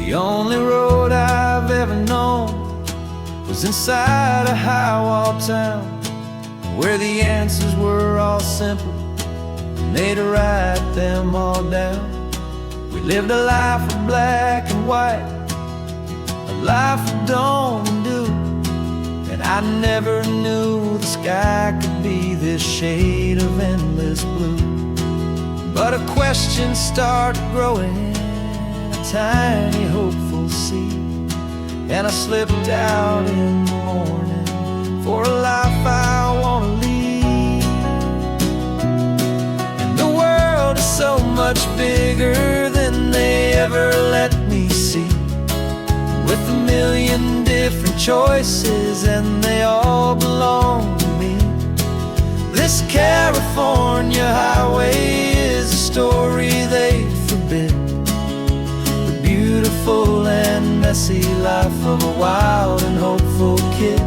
The only road I've ever known was inside a high-wall town, where the answers were all simple and they'd write them all down. We lived a life of black and white, a life of dawn and dew, and I never knew the sky could be this shade of endless blue. But a question started growing, a tiny hopeful seed, and I slipped out in the morning for a life I want to lead. And the world is so much bigger than they ever let me see, with a million different choices and they all belong to me. This California highway is a story they forbid, the beautiful and messy life of a wild and hopeful kid.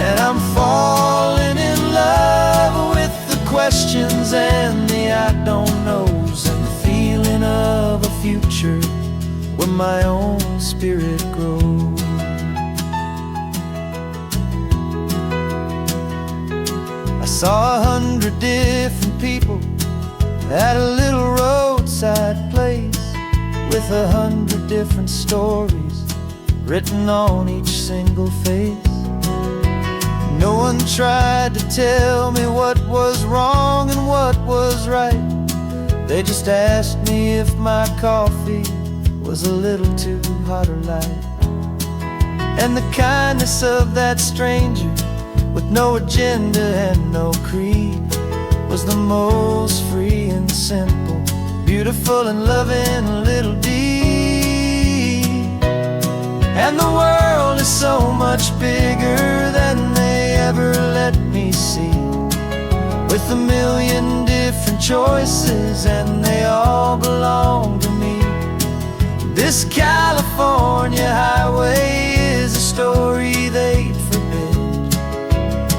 And I'm falling in love with the questions and the I don't knows, and the feeling of a future where my own spirit grows. I saw 100 different people at a little roadside place, with 100 different stories written on each single face. No one tried to tell me what was wrong and what was right. They just asked me if my coffee was a little too hot or light. And the kindness of that stranger, with no agenda and no creed, was the most free and simple, beautiful and loving little deed. And the world is so much bigger than they ever let me see, with a million different choices and they all belong to me. This California highway is a story they'd forbid,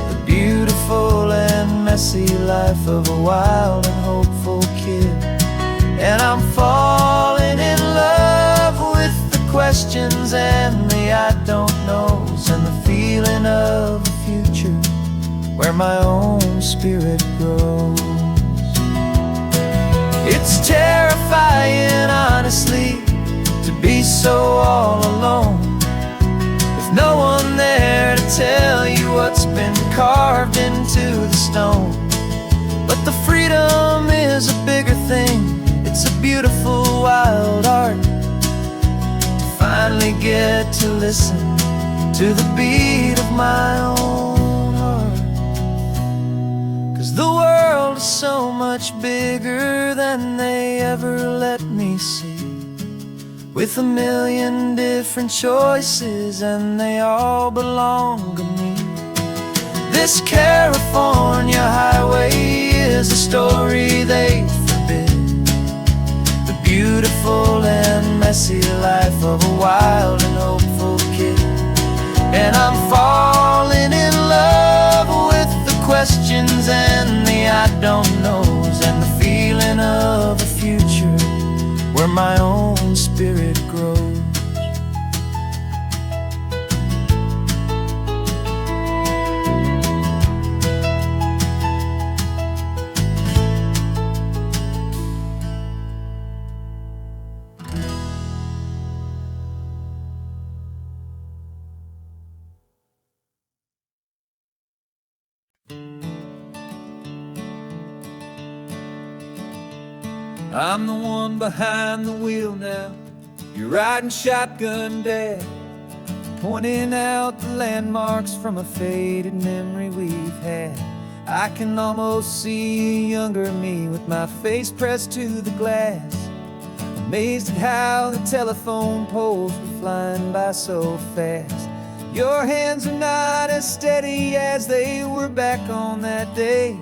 the beautiful and messy life of a wild and hopeful kid. And I'm falling in love with the questions and the I don't knows, and the feeling of a future where my own spirit grows. It's terrifying, honestly, to be so all alone, with no one there to tell you what's been carved into the stone. But the freedom is a bigger thing, it's a beautiful wild art, to finally get to listen to the beat of my own heart. 'Cause the world is so much bigger than they ever let me see, with a million different choices and they all belong to me. This California highway is a story they forbid, the beautiful and messy life of a wild and hopeful kid. And I'm falling in love with the questions and the I don't knows, and the feeling of a future where my own spirit grows. I'm the one behind the wheel now, you're riding shotgun, Dad, pointing out the landmarks from a faded memory we've had. I can almost see a younger me with my face pressed to the glass, amazed at how the telephone poles were flying by so fast. Your hands are not as steady as they were back on that day,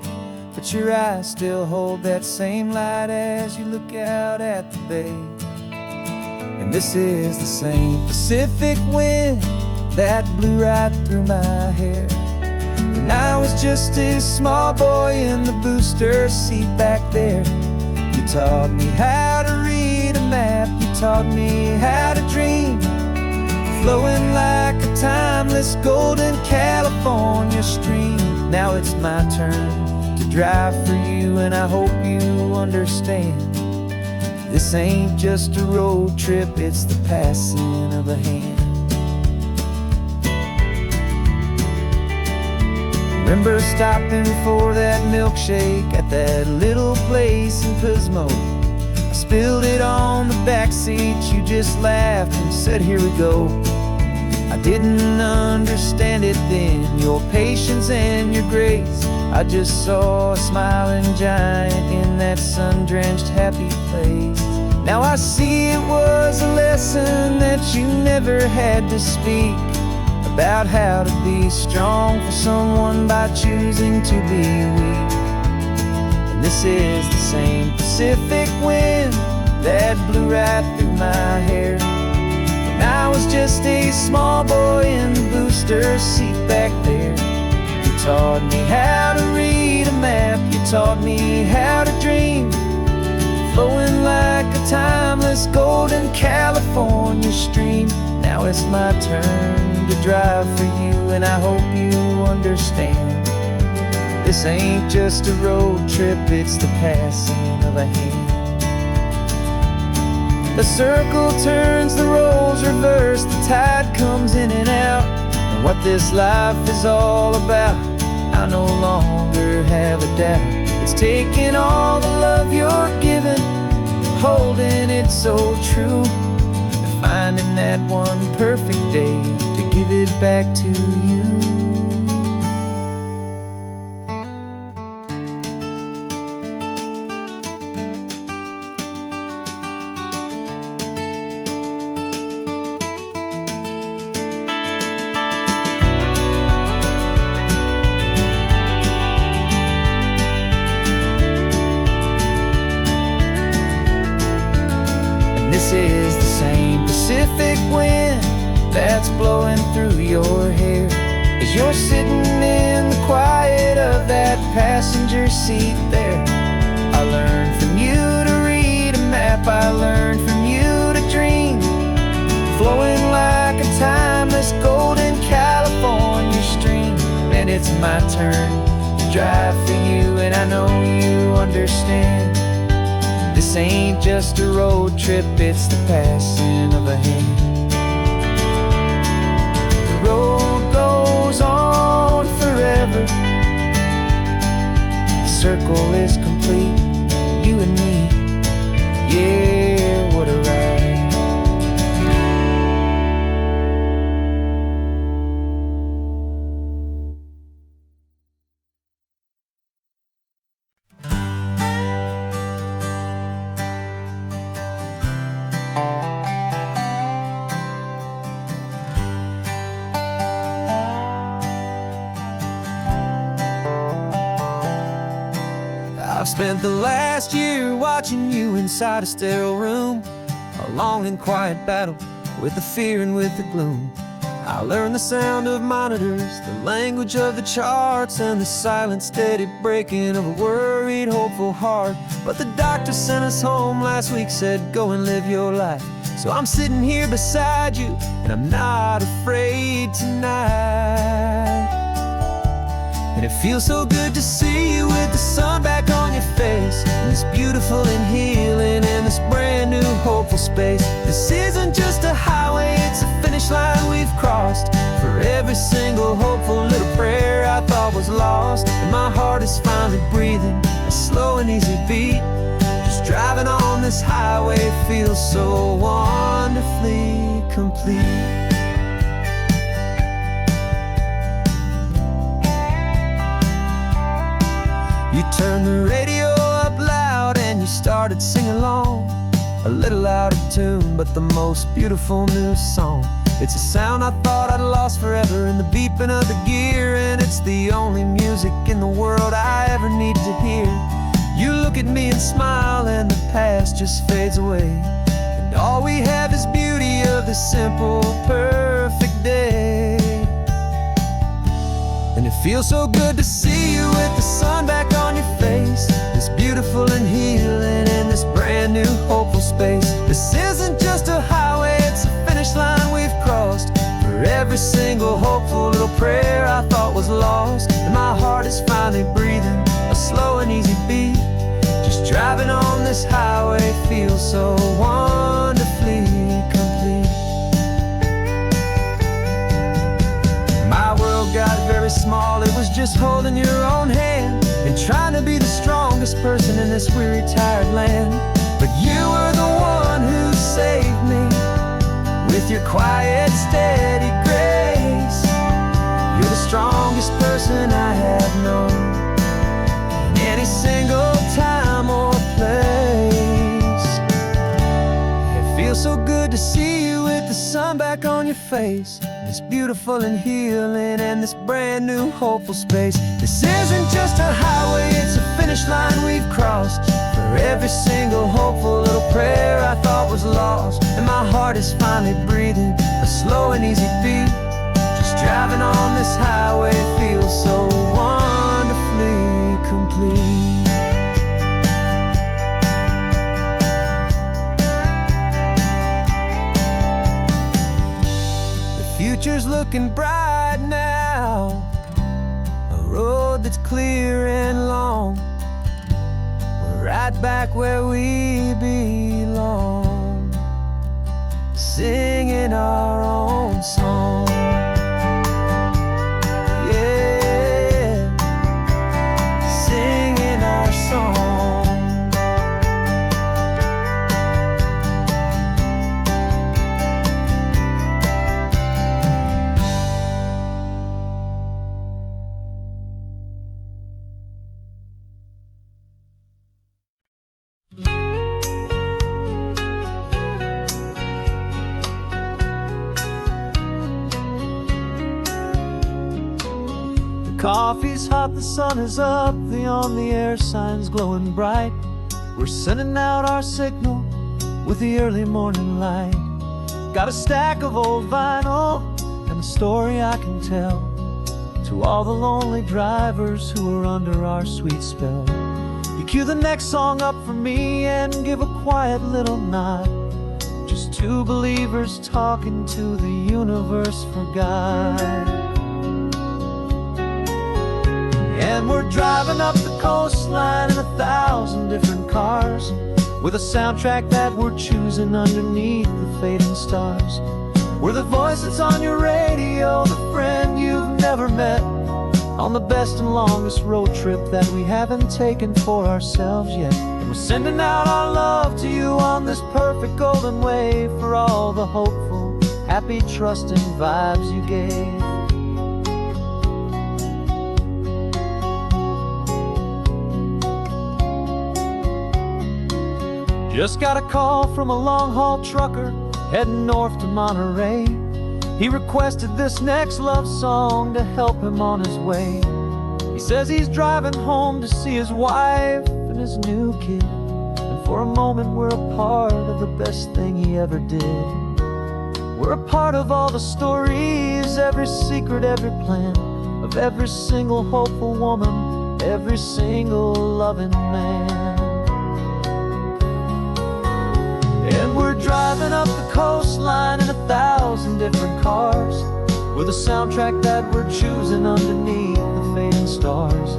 but your eyes still hold that same light as you look out at the bay. And this is the same Pacific wind that blew right through my hair when I was just a small boy in the booster seat back there. You taught me how to read a map, you taught me how to dream, flowing like a timeless golden California stream. Now it's my turn to drive for you, and I hope you understand. This ain't just a road trip, it's the passing of a hand. Remember stopping for that milkshake at that little place in Pismo? I spilled it on the back seat, you just laughed and said, here we go. I didn't understand it then, your patience and your grace. I just saw a smiling giant in that sun-drenched happy place. Now I see it was a lesson that you never had to speak, about how to be strong for someone by choosing to be weak. And this is the same Pacific wind that blew right through my hair when I was just a small boy in the booster seat back there. You taught me how to read a map, you taught me how to dream, flowing like a timeless golden California stream. Now it's my turn to drive for you, and I hope you understand. This ain't just a road trip, it's the passing of a hand. The circle turns, the roles reverse, the tide comes in and out. And what this life is all about, I no longer have a doubt. It's taking all the love you're giving, holding it so true, and finding that one perfect day to give it back to you. This is the same Pacific wind that's blowing through your hair as you're sitting in the quiet of that passenger seat there. I learned from you to read a map, I learned from you to dream, flowing like a timeless golden California stream. And it's my turn to drive for you, and I know you understand. This ain't just a road trip, it's the passing of a hand. The road goes on forever, the circle is complete, you and me, yeah, what a ride. I've spent the last year watching you inside a sterile room, a long and quiet battle with the fear and with the gloom. I learned the sound of monitors, the language of the charts, and the silent, steady breaking of a worried, hopeful heart. But the doctor sent us home last week, said, go and live your life. So I'm sitting here beside you, and I'm not afraid tonight. And it feels so good to see you with the sun back on your face, and this beautiful and healing in this brand new hopeful space. This isn't just a highway, it's a finish line we've crossed. For every single hopeful little prayer I thought was lost, and my heart is finally breathing a slow and easy beat. Just driving on this highway feels so wonderfully complete. You turned the radio up loud and you started singing along, a little out of tune, but the most beautiful new song. It's a sound I thought I'd lost forever in the beeping of the gear, and it's the only music in the world I ever need to hear. You look at me and smile, and the past just fades away, and all we have is beauty of this simple, perfect day. And it feels so good to see you with the sun back on your face, this beautiful and healing in this brand new hopeful space. This isn't just every single hopeful little prayer I thought was lost. And my heart is finally breathing a slow and easy beat. Just driving on this highway feels so wonderfully complete. My world got very small, it was just holding your own hand and trying to be the strongest person in this weary, tired land. But you were the one who saved me with your quiet, steady grace. You're the strongest person I have known in any single time or place. It feels so good to see you with the sun back on your face. It's beautiful and healing and this brand new hopeful space. This isn't just a highway, it's a finish line we've crossed. For every single hopeful little prayer I thought was lost. And my heart is finally breathing a slow and easy beat. Just driving on this highway feels so wonderfully complete. Future's looking bright now, a road that's clear and long. We're right back where we belong, singing our own song. Yeah, singing our song. Coffee's hot, the sun is up, the on-the-air sign's glowing bright. We're sending out our signal with the early morning light. Got a stack of old vinyl and a story I can tell to all the lonely drivers who are under our sweet spell. You cue the next song up for me and give a quiet little nod. Just two believers talking to the universe for God. And we're driving up the coastline in 1,000 different cars, with a soundtrack that we're choosing underneath the fading stars. We're the voice that's on your radio, the friend you've never met, on the best and longest road trip that we haven't taken for ourselves yet. And we're sending out our love to you on this perfect golden wave for all the hopeful, happy, trusting vibes you gave. Just got a call from a long-haul trucker heading north to Monterey. He requested this next love song to help him on his way. He says he's driving home to see his wife and his new kid, and for a moment we're a part of the best thing he ever did. We're a part of all the stories, every secret, every plan, of every single hopeful woman, every single loving man. And we're driving up the coastline in 1,000 different cars, with a soundtrack that we're choosing underneath the fading stars.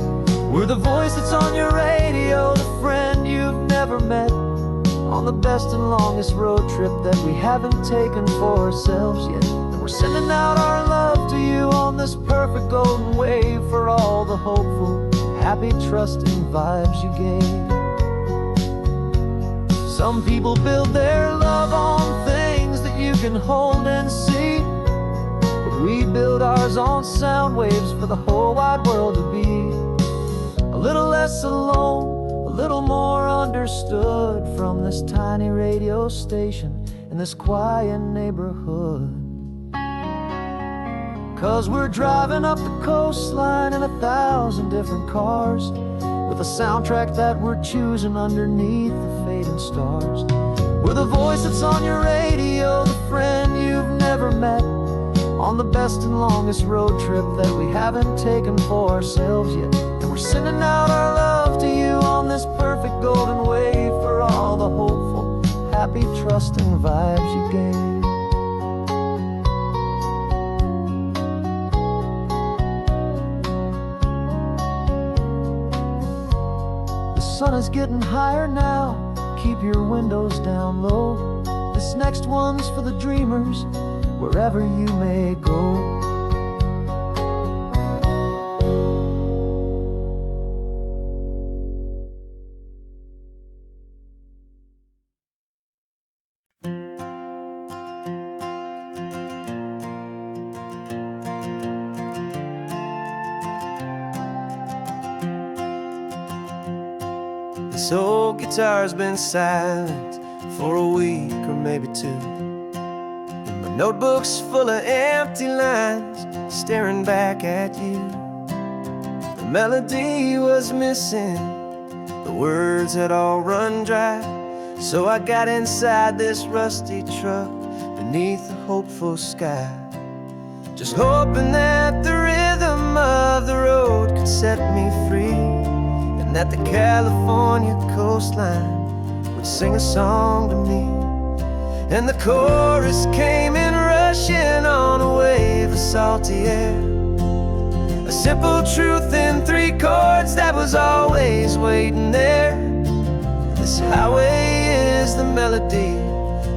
We're the voice that's on your radio, the friend you've never met, on the best and longest road trip that we haven't taken for ourselves yet. And we're sending out our love to you on this perfect golden wave for all the hopeful, happy, trusting vibes you gave. Some people build their love on things that you can hold and see, but we build ours on sound waves for the whole wide world to be a little less alone, a little more understood from this tiny radio station in this quiet neighborhood. 'Cause we're driving up the coastline in 1,000 different cars, with a soundtrack that we're choosing underneath the fading stars. We're the voice that's on your radio, the friend you've never met, on the best and longest road trip that we haven't taken for ourselves yet. And we're sending out our love to you on this perfect golden wave for all the hopeful, happy, trusting vibes you gave. sun is getting higher now. Keep your windows down low. This next one's for the dreamers, wherever you may go. This old guitar's been silent for a week or maybe two, and my notebook's full of empty lines staring back at you. The melody was missing, the words had all run dry, so I got inside this rusty truck beneath a hopeful sky, just hoping that the rhythm of the road could set me free, and that the California coastline would sing a song to me. And the chorus came in rushing on a wave of salty air, a simple truth in 3 chords that was always waiting there. This highway is the melody,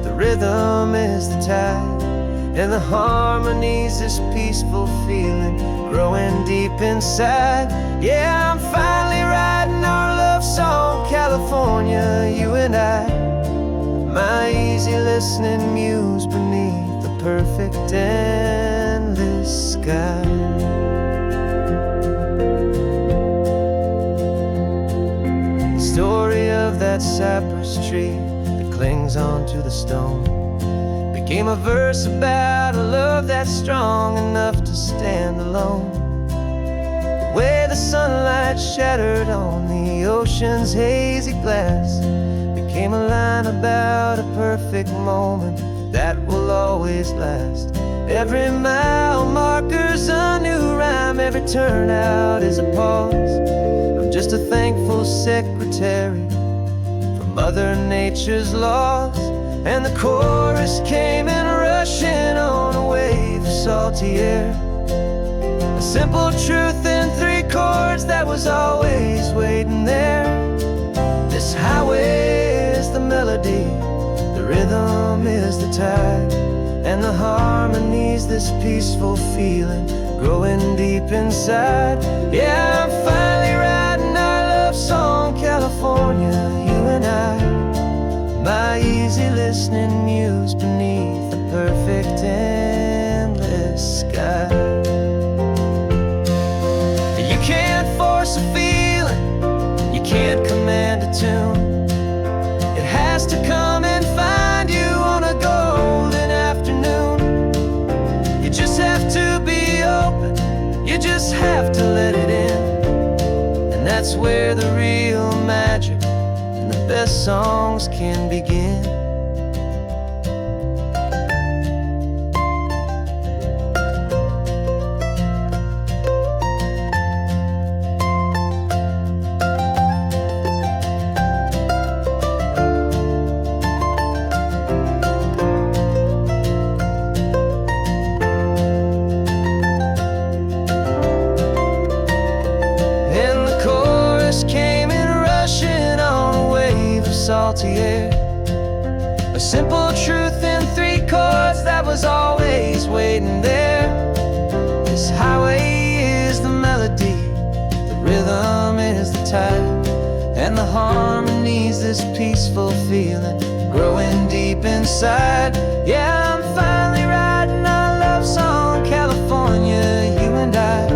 the rhythm is the tide, and the harmony's this peaceful feeling growing deep inside. Yeah, I'm finally writing our love song, California, you and I. My easy listening muse beneath the perfect endless sky. The story of that cypress tree that clings onto the stone became a verse about a love that's strong enough to stand alone. The way the sunlight shattered on the ocean's hazy glass became a line about a perfect moment that will always last. Every mile marker's a new rhyme, every turnout is a pause. I'm just a thankful secretary for Mother Nature's laws. And the chorus came in rushing on a wave of salty air, a simple truth in 3 chords that was always waiting there. This highway is the melody, the rhythm is the tide, and the harmony's this peaceful feeling growing deep inside. Yeah, I'm finally writing our love song, California, you and I. My easy listening muse beneath the perfect endless sky. You can't force a feeling, you can't command a tune. It has to come and find you on a golden afternoon. You just have to be open, you just have to let it in, and that's where the real magic, the best songs can begin. And the chorus came in rushing on a wave of salty air, a simple truth in 3 chords that was always waiting there. This highway is the melody, the rhythm is the tide, and the harmony's this peaceful feeling growing deep inside. Yeah, I'm finally writing our love song, California, you and I.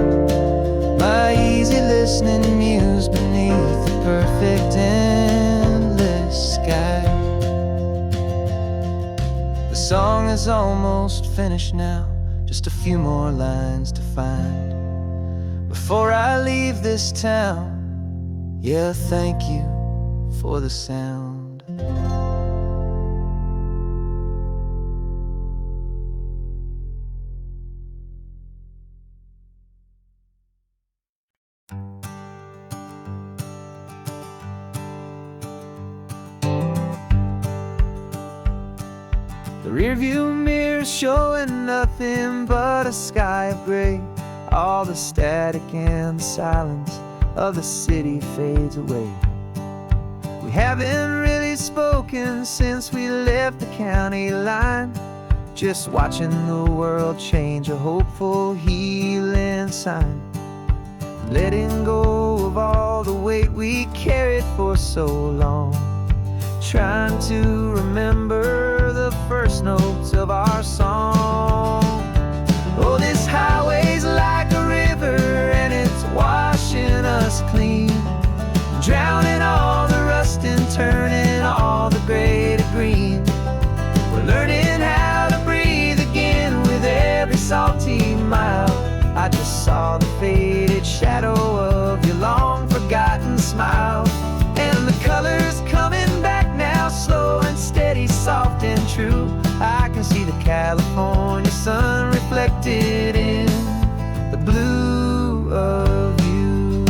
My easy listening muse beneath the perfect endless sky. The song is almost finished now, just a few more lines to find before I leave this town. Yeah, thank you for the sound. The rearview mirror's showing nothing but a sky of gray. All the static and the silence of the city fades away. We haven't really spoken since we left the county line, just watching the world change, a hopeful healing sign. Letting go of all the weight we carried for so long, trying to remember the first notes of our song. Oh, this highway's like a river and it's washing us clean, drowning all the rust and turning all the gray to green. We're learning how to breathe again with every salty mile. I just saw the faded shadow of your long forgotten smile, and the colors coming back now, slow and steady, soft and true. I can see the California sun reflected in the blue of you.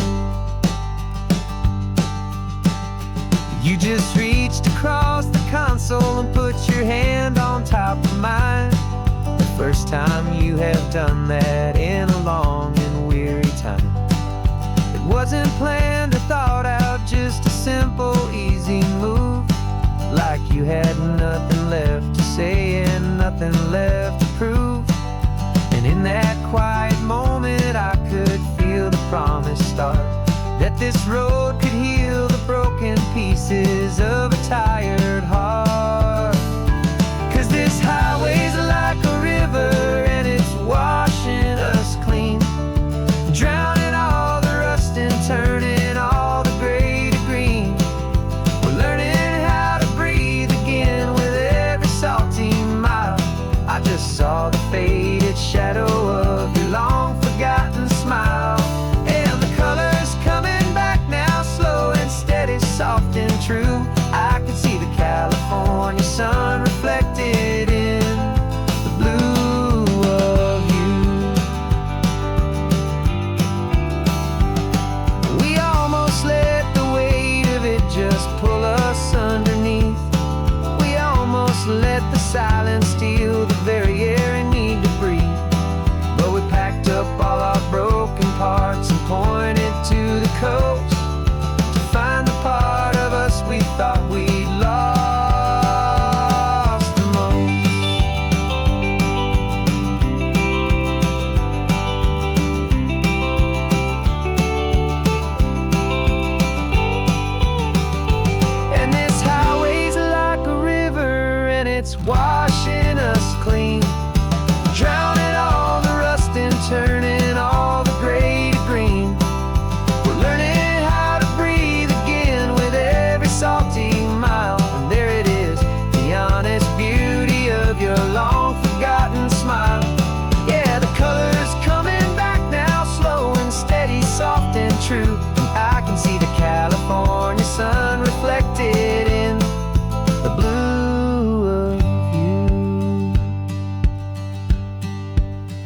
You just reached across the console and put your hand on top of mine. The first time you have done that in a long and weary time. It wasn't planned or thought out, just a simple, easy move. Like you had nothing left to say and nothing left to prove. And in that quiet moment I could feel the promise start, that this road could heal the broken pieces of a tired heart. 'Cause this highway's like a river and it's washing us clean, drowning all the rust and turning all the gray to green. We're learning how to breathe again with every salty mile. I just saw the faded shadow of your long forgotten smile, and the colors coming back now, slow and steady, soft and true. I can see the California sun reflected in the blue of you. We almost let the weight of it just pull us underneath. We almost let the silence steal the very air and need to breathe. But we packed up all our broken parts and pointed to the coast to find the part of us we thought we'd lost the most. And this highway's like a river and it's washing us clean, drowning all the rust and turning all the gray to green. We're learning how to breathe again with every salty mile. And there it is, the honest beauty of your long forgotten smile. Yeah, the colors coming back now, slow and steady, soft and true. I can see the California sun reflected in the blue of you.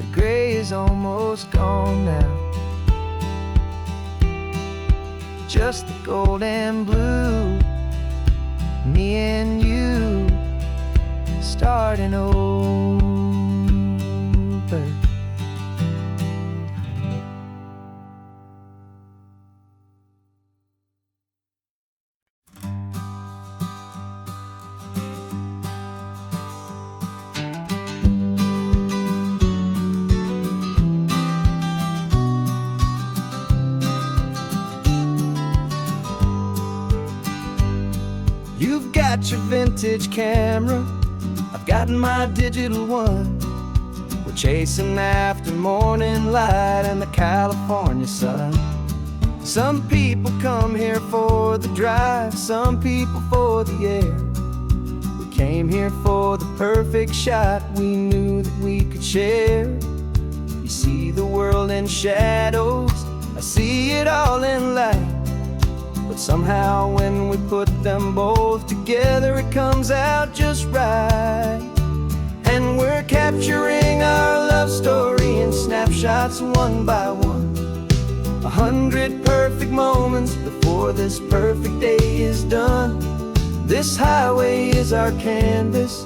The gray is almost gone now, just the gold and blue. Me and you starting over. You've got your vintage camera, I've got my digital one. We're chasing after morning light and the California sun. Some people come here for the drive, some people for the air. We came here for the perfect shot we knew that we could share. You see the world in shadows, I see it all in light. But somehow when we put them both together, it comes out just right. And we're capturing our love story in snapshots one by one. 100 perfect moments before this perfect day is done. This highway is our canvas,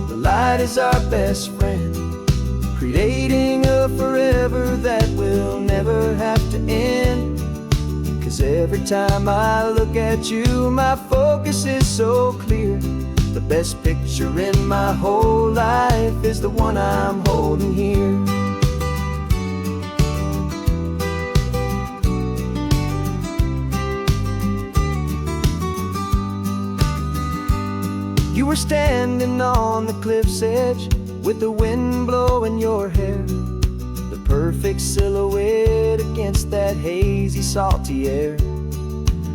the light is our best friend, creating a forever that will never have to end. 'Cause every time I look at you, my focus is so clear. The best picture in my whole life is the one I'm holding here. You were standing on the cliff's edge with the wind blowing your hair, the perfect silhouette against that hazy, salty air.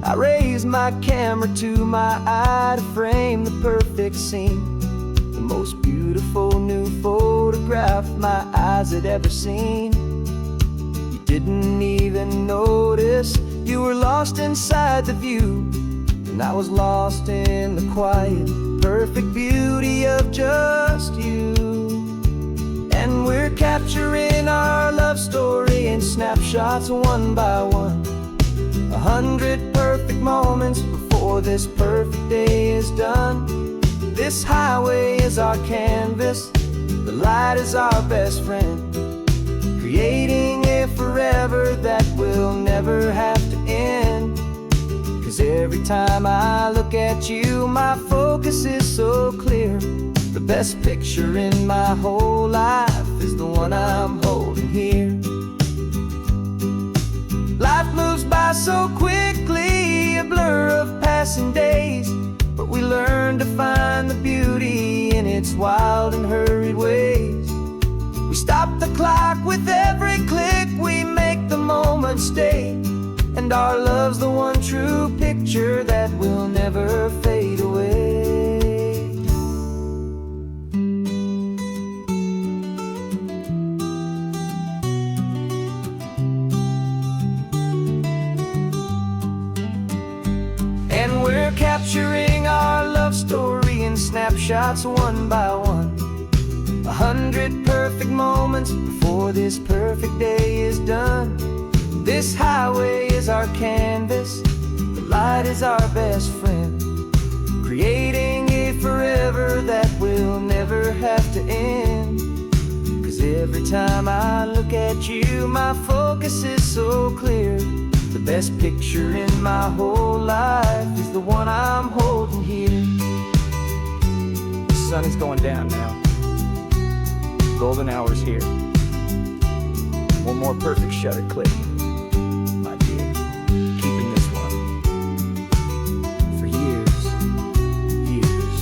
I raised my camera to my eye to frame the perfect scene, the most beautiful new photograph my eyes had ever seen. You didn't even notice you were lost inside the view, and I was lost in the quiet, perfect beauty of just you. And we're capturing our love story in snapshots one by one, 100 perfect moments before this perfect day is done. This highway is our canvas, the light is our best friend, creating a forever that will never have to end. 'Cause every time I look at you, my focus is so clear. The best picture in my whole life is the one I'm holding here. Life moves by so quickly, a blur of passing days, but we learn to find the beauty in its wild and hurried ways. We stop the clock with every click, we make the moment stay, and our love's the one true picture that will never fade away. And we're capturing our love story in snapshots one by one, 100 perfect moments before this perfect day is done. This highway is our canvas, the light is our best friend, creating a forever that will never have to end. 'Cause every time I look at you, my focus is so clear. The best picture in my whole life is the one I'm holding here. The sun is going down now. Golden hour's here. One more perfect shutter click, my dear. Keeping this one for years, years.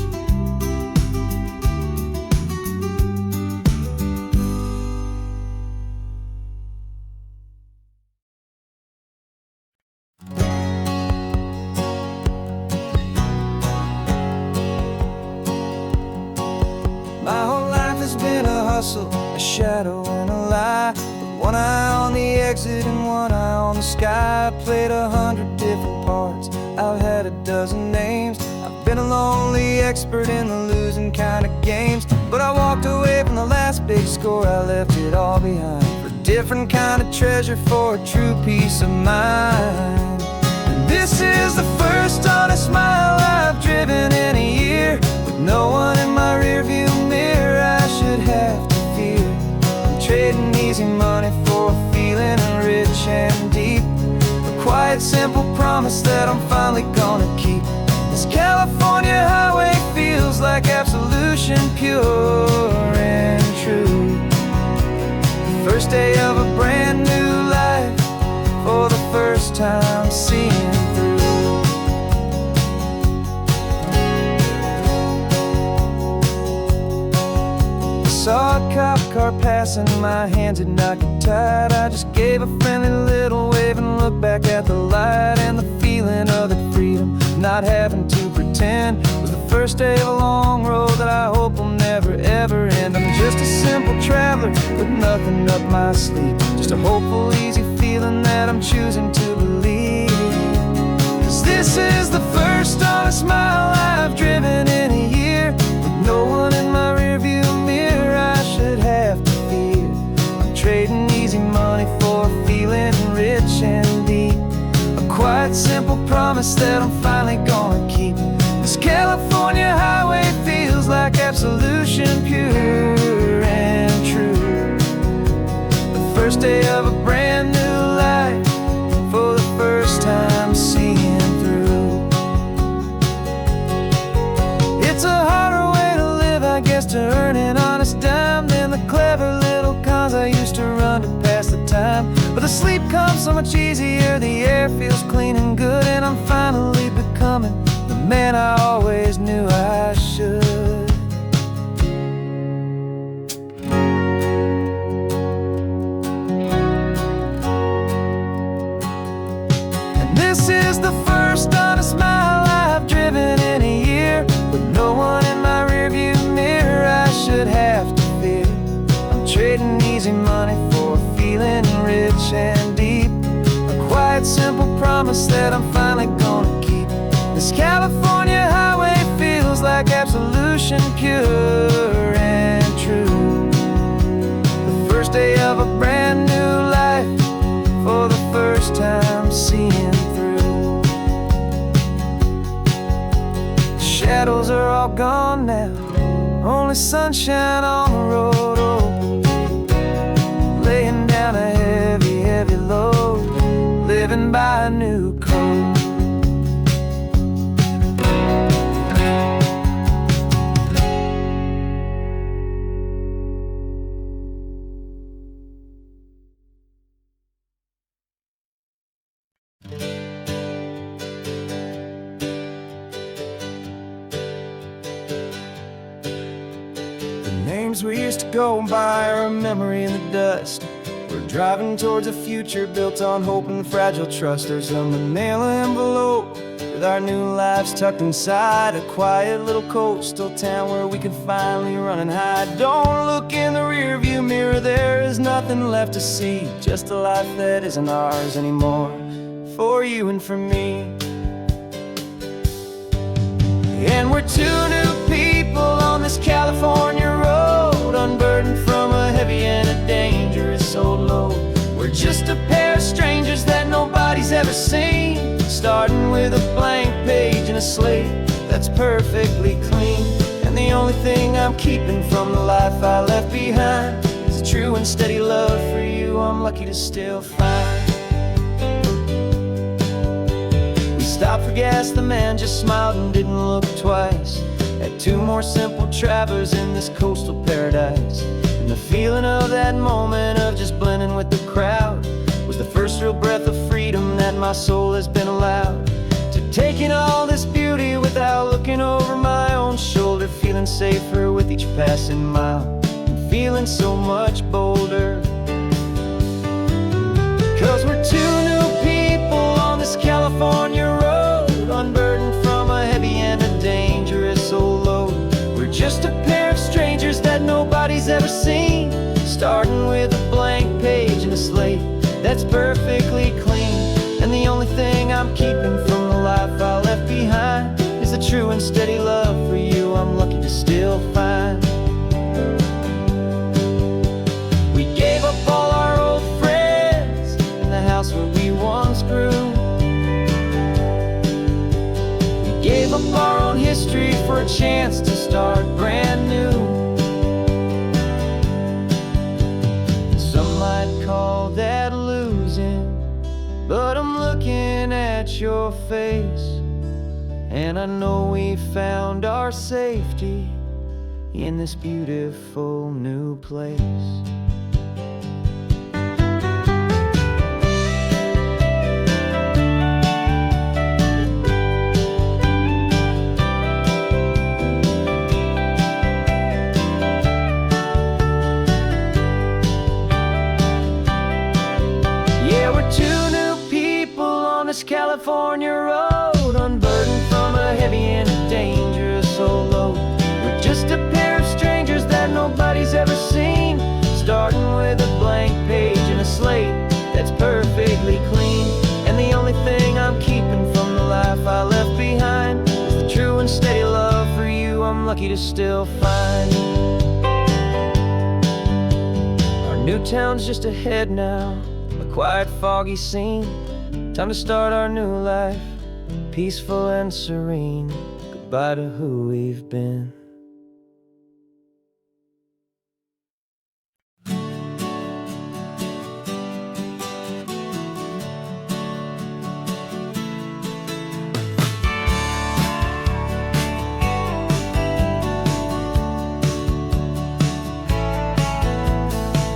My whole life has been a hustle, a shadow and a lie. One eye on the exit and one eye on the sky. I've played 100 different parts, I've had a dozen names. I've been a lonely expert in the losing kind of games, but I walked away from the last big score, I left it all behind for a different kind of treasure, for a true peace of mind. And this is the first honest mile I've driven in a year, with no one in my rearview mirror I should have to fear. I'm trading easy money for a feeling rich and deep, a quiet, simple promise that I'm finally gonna keep. This California highway feels like absolution, pure and true. The first day of a brand new life, for the first time seeing through. Saw a cop car passing, my hands had not got tied. I just gave a friendly little wave and looked back at the light, and the feeling of the freedom, not having to pretend, was the first day of a long road that I hope will never ever end. I'm just a simple traveler with nothing up my sleeve, just a hopeful, easy feeling that I'm choosing to believe. 'Cause this is the first honest mile I've driven in a year, with no one in my rearview mirror I should have to fear. I'm trading easy money for a feeling rich and deep, a quiet, simple promise that I'm finally gonna keep. This California highway feels like absolution, pure and true. The first day of a brand new life, for the first time But the sleep comes so much easier, the air feels clean and good, and I'm finally becoming the man I always knew I should. And this is the first honest mile I've driven in a year, with no one in my rearview mirror I should have to fear. I'm trading easy money for feeling rich and deep, a quiet, simple promise that I'm finally gonna keep. This California highway feels like absolution, pure and true. The first day of a brand new life, for the first time seeing through. The shadows are all gone now, only sunshine on the road. Oh, laying down a heavy, heavy load, living by a new code. Names we used to go by are a memory in the dust. We're driving towards a future built on hope and fragile trust. There's a manila envelope with our new lives tucked inside, a quiet little coastal town where we can finally run and hide. Don't look in the rearview mirror, there is nothing left to see, just a life that isn't ours anymore, for you and for me. And we're two new people on this California road, unburdened from a heavy and a dangerous old load. We're just a pair of strangers that nobody's ever seen, starting with a blank page and a slate that's perfectly clean. And the only thing I'm keeping from the life I left behind is a true and steady love for you I'm lucky to still find. Stopped for gas, the man just smiled and didn't look twice. Had two more simple travelers in this coastal paradise. And the feeling of that moment of just blending with the crowd was the first real breath of freedom that my soul has been allowed to take in all this beauty without looking over my own shoulder, feeling safer with each passing mile and feeling so much bolder. 'Cause we're two new people on this California road, unburdened from a heavy and a dangerous old load. We're just a pair of strangers that nobody's ever seen, starting with a blank page and a slate that's perfectly clean. And the only thing I'm keeping from the life I left behind is a true and steady love for you I'm lucky to still find. We gave up all our old friends in the house where we once grew. Gave up our own history for a chance to start brand new. Some might call that losing, but I'm looking at your face, and I know we found our safety in this beautiful new place. California road, unburdened from a heavy and a dangerous old load. We're just a pair of strangers that nobody's ever seen, starting with a blank page and a slate that's perfectly clean. And the only thing I'm keeping from the life I left behind is the true and steady love for you I'm lucky to still find. Our new town's just ahead now, a quiet, foggy scene. Time to start our new life, peaceful and serene. Goodbye to who we've been.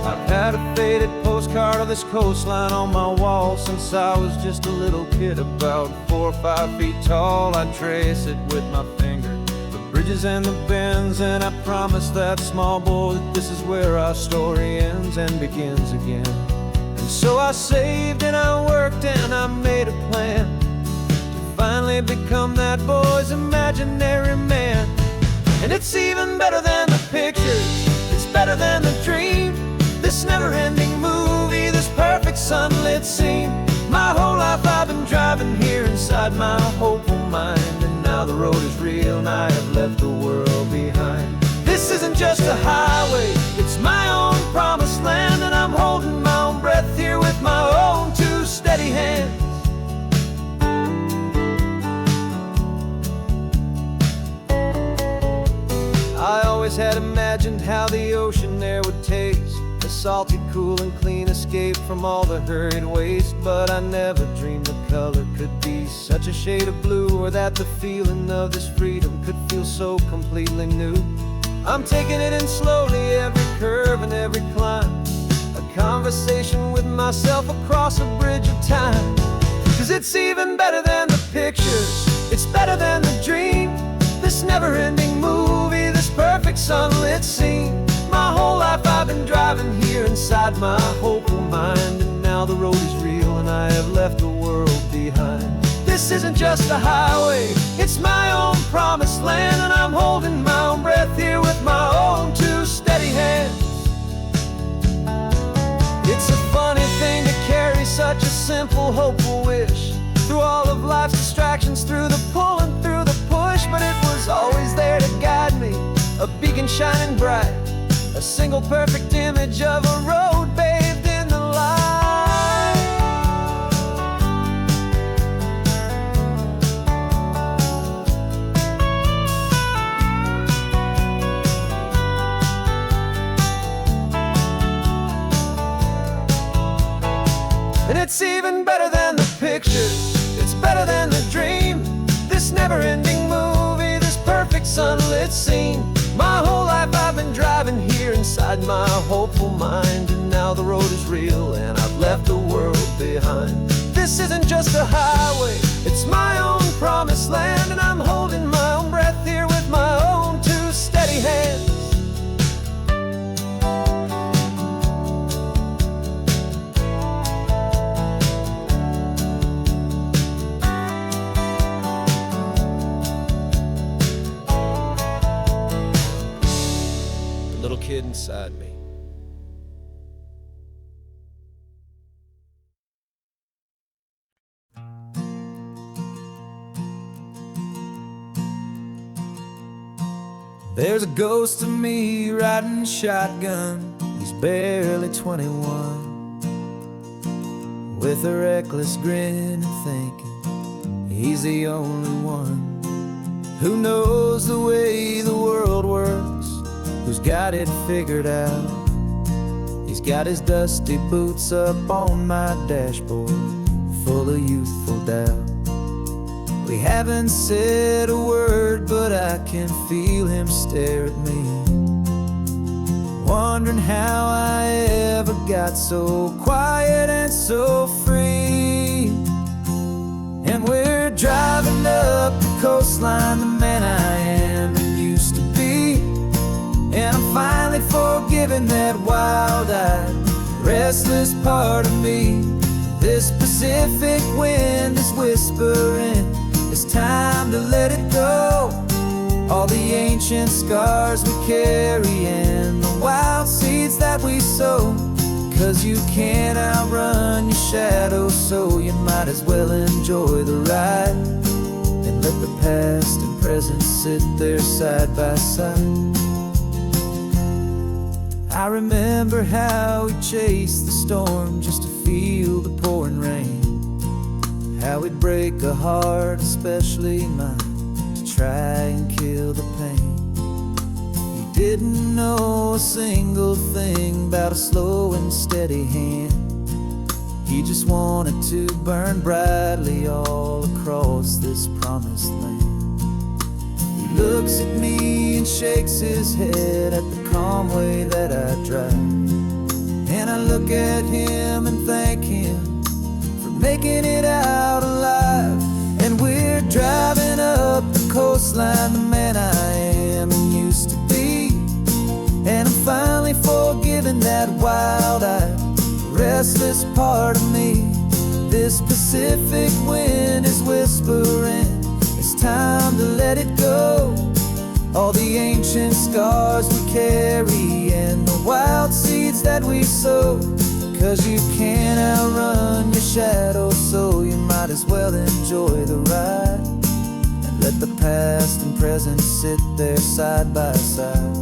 I've had a faded postcard postcard of this coastline on my wall since I was just a little kid, about 4 or 5 feet tall. I trace it with my finger, the bridges and the bends, and I promise that small boy that this is where our story ends and begins again. And so I saved and I worked and I made a plan to finally become that boy's imaginary man. And it's even better than the pictures, it's better than the dream, this never-ending movie, this perfect sunlit scene. My whole life I've been driving here inside my hopeful mind, and now the road is real and I have left the world behind. This isn't just a highway, it's my own promised land, and I'm holding my own breath here with my own 2 steady hands. I always had imagined how the ocean air would taste, a salty, cool and clean escape from all the hurried waste. But I never dreamed the color could be such a shade of blue, or that the feeling of this freedom could feel so completely new. I'm taking it in slowly, every curve and every climb, a conversation with myself across a bridge of time. 'Cause it's even better than the pictures, it's better than the dream, this never-ending movie, this perfect sunlit scene. My whole life I've been driving here inside my hopeful mind, and now the road is real and I have left the world behind. This isn't just a highway, it's my own promised land, and I'm holding my own breath here with my own 2 steady hands. It's a funny thing to carry such a simple, hopeful wish through all of life's distractions, through the pull and through the push, but it was always there to guide me, a beacon shining bright, a single perfect image of a road bathed in the light. And it's even better than the pictures, it's better than the dream, this never-ending movie, this perfect sunlit scene. My whole life I've been driving here inside my hopeful mind, and now the road is real and I've left the world behind. This isn't just a highway, it's my own promised land, and I'm holding my own breath here with my own 2 steady hands. Little kid inside me. There's a ghost of me riding shotgun, he's barely 21, with a reckless grin and thinking he's the only one who knows the way the world works, who's got it figured out. He's got his dusty boots up on my dashboard, full of youthful doubt. We haven't said a word, but I can feel him stare at me, wondering how I ever got so quiet and so free. And we're driving up the coastline, the man I am and used to be, and I'm finally forgiving that wild-eyed, restless part of me. This Pacific wind is whispering, it's time to let it go. All the ancient scars we carry and the wild seeds that we sow. 'Cause you can't outrun your shadow, so you might as well enjoy the ride, and let the past and present sit there side by side. I remember how we chased the storm just to feel the pouring rain, how we'd break a heart, especially mine, to try and kill the pain. He didn't know a single thing about a slow and steady hand. He just wanted to burn brightly all across this promised land. He looks at me and shakes his head at the calm way that I drive, And I look at him and thank him for making it out alive. And we're driving up the coastline, the man I am and used to be. And I'm finally forgiving that wild-eyed, restless part of me. This Pacific wind is whispering, it's time to let it go. All the ancient scars we carry and the wild seeds that we sow. 'Cause you can't outrun your shadow, so you might as well enjoy the ride. And let the past and present sit there side by side.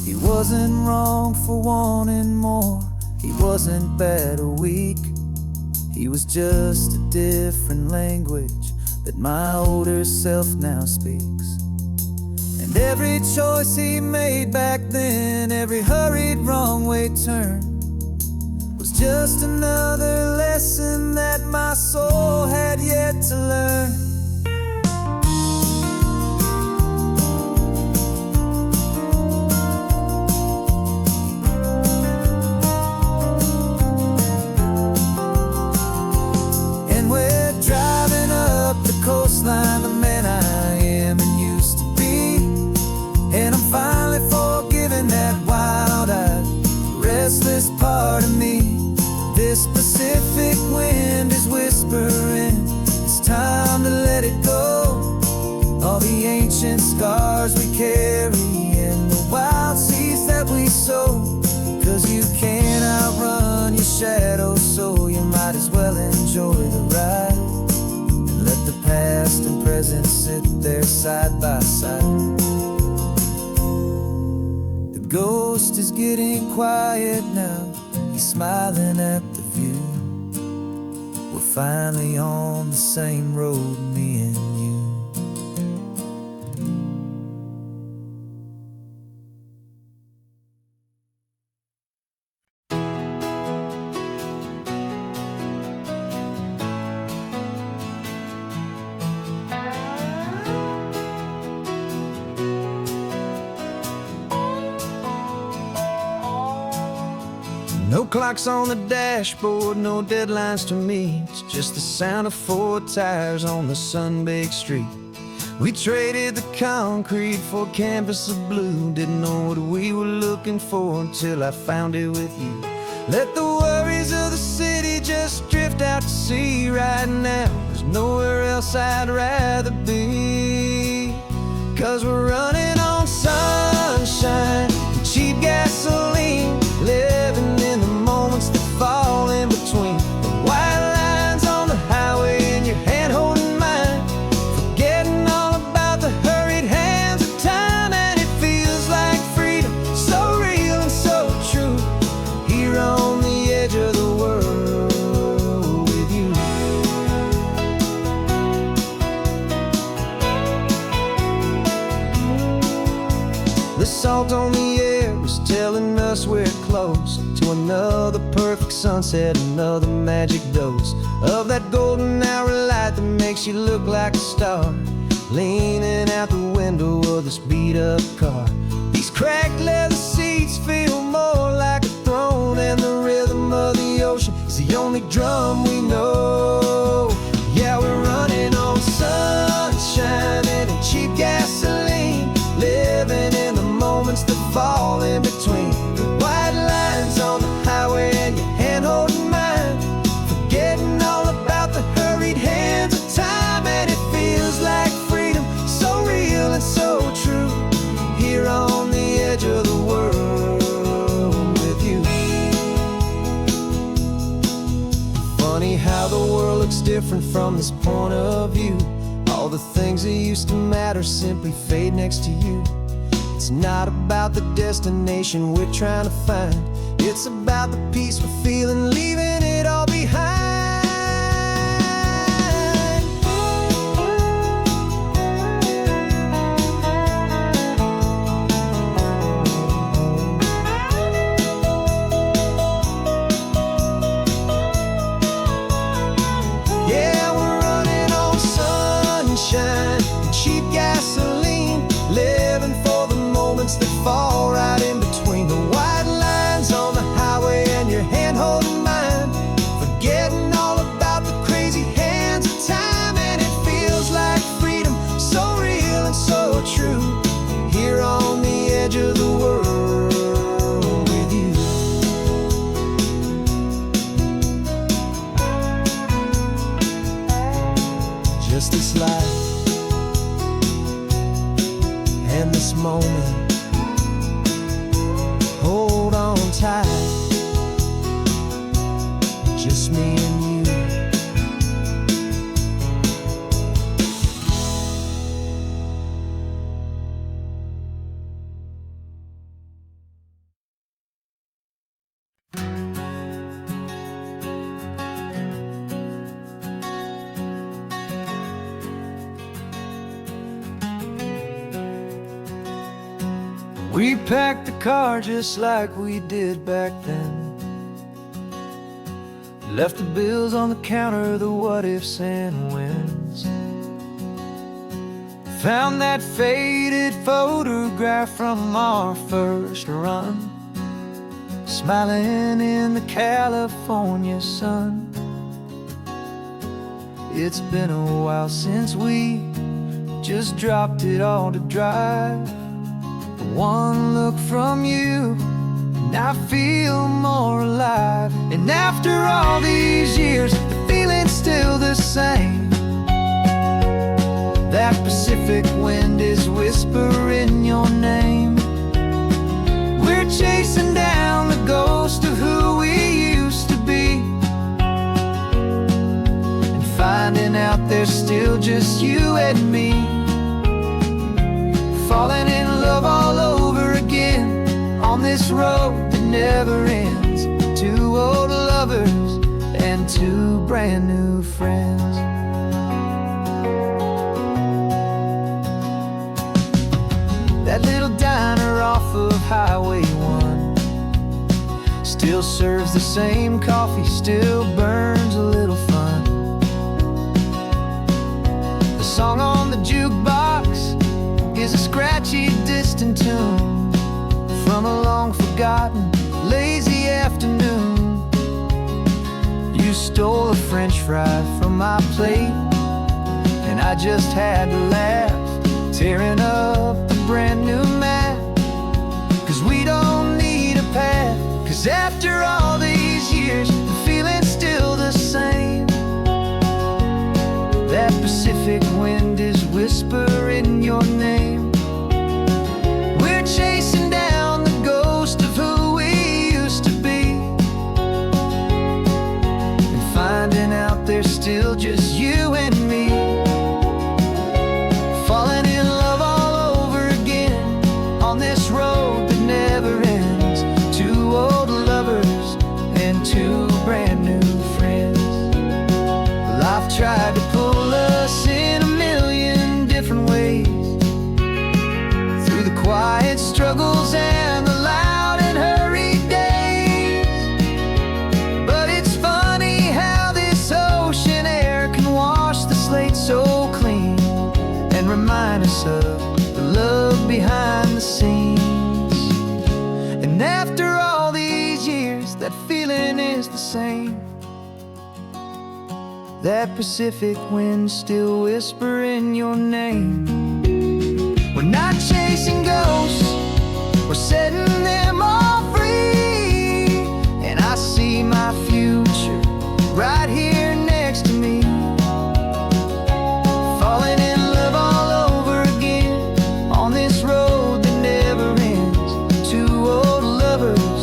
He wasn't wrong for wanting more, he wasn't bad or weak. He was just a different language that my older self now speaks. And every choice he made back then, every hurried wrong way turn, was just another lesson that my soul had yet to learn. Coastline, the man I am and used to be. And I'm finally forgiving that wild-eyed, restless part of me. This Pacific wind is whispering, it's time to let it go. All the ancient scars we carry and the wild seeds that we sow. 'Cause you can't outrun your shadow, so you might as well enjoy the ride. Let the past and present sit there side by side. The ghost is getting quiet now, he's smiling at the view. We're finally on the same road, me and you. No clocks on the dashboard, no deadlines to meet. It's just the sound of 4 tires on the sun-baked street. We traded the concrete for a canvas of blue. Didn't know what we were looking for until I found it with you. Let the worries of the city just drift out to sea right now. There's nowhere else I'd rather be. 'Cause we're running on sunshine and cheap gasoline, living in the moments that fall in between. The white lines on the highway and your hand holding mine, forgetting all about the hurried hands of time. And it feels like freedom, so real and so true, here on the edge of the world with you. The salt on the air is telling us we're close to another perfect sunset, another magic dose of that golden hour light that makes you look like a star, leaning out the window of this beat-up car. These cracked leather seats feel more like a throne, and the rhythm of the ocean is the only drum we know. Yeah, we're running on sunshine and cheap gasoline, living in the moments that fall in between. The white lines on the highway and your hand holding mine, forgetting all about the hurried hands of time. And it feels like freedom, so real and so true, here on the edge of the world with you. Funny how the world looks different from this point of view. All the things that used to matter simply fade next to you. It's not about the destination we're trying to find, it's about the peace we're feeling, leaving it all behind. Yeah, we're running on sunshine and cheap gasoline, living for the moments that fall right in between. The white just me and you. We packed the car just like we did back then. Left the bills on the counter, the what ifs and whens. Found that faded photograph from our first run, smiling in the California sun. It's been a while since we just dropped it all to drive. One look from you and I feel more alive. And after all these years, the feeling's still the same. That Pacific wind is whispering your name. We're chasing down the ghost of who we used to be, and finding out there's still just you and me. Falling in love all over again on this road that never ends. Two old lovers and two brand new friends. That little diner off of Highway 1 still serves the same coffee, still burns a little fun. The song on the jukebox is a scratchy, distant tune from a long-forgotten, lazy afternoon. You stole a French fry from my plate, and I just had to laugh, tearing up a brand new map. 'Cause we don't need a path, 'cause after all these years, the feeling's still the same. That Pacific wind is whispering your name. We're chasing down the ghost of who we used to be, and finding out there's still just you and me. Falling in love all over again on this road that never ends. Two old lovers and two brand new friends. Life tried to pull us in a million different ways, through the quiet struggles and the loud and hurried days. But it's funny how this ocean air can wash the slate so clean, and remind us of the love behind the scenes. And after all these years, that feeling is the same. That Pacific wind still whispering your name. We're not chasing ghosts, we're setting them all free. And I see my future right here next to me. Falling in love all over again on this road that never ends. Two old lovers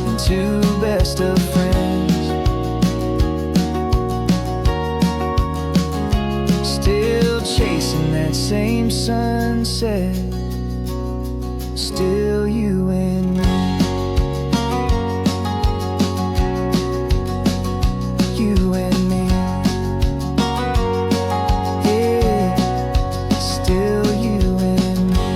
and two best of friends. Still chasing that same sunset, still you and me. You and me. Yeah, still you and me.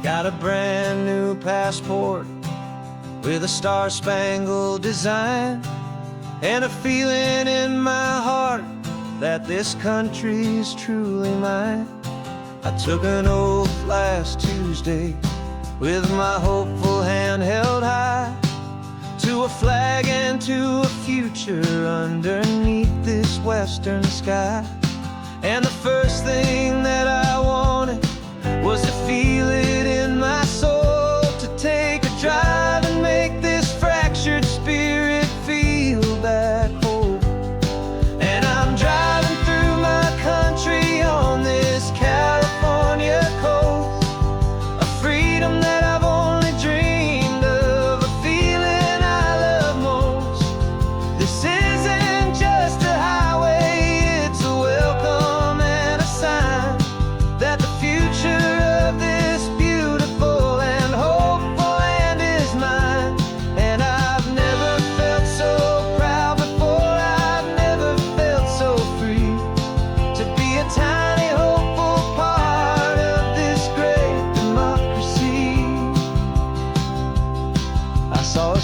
Got a brand new passport with a star-spangled design, and a feeling in my heart that this country's truly mine. I took an oath last Tuesday with my hopeful hand held high, to a flag and to a future underneath this western sky. And the first thing that I wanted was to feel it in my soul, to take a drive and make this fractured spirit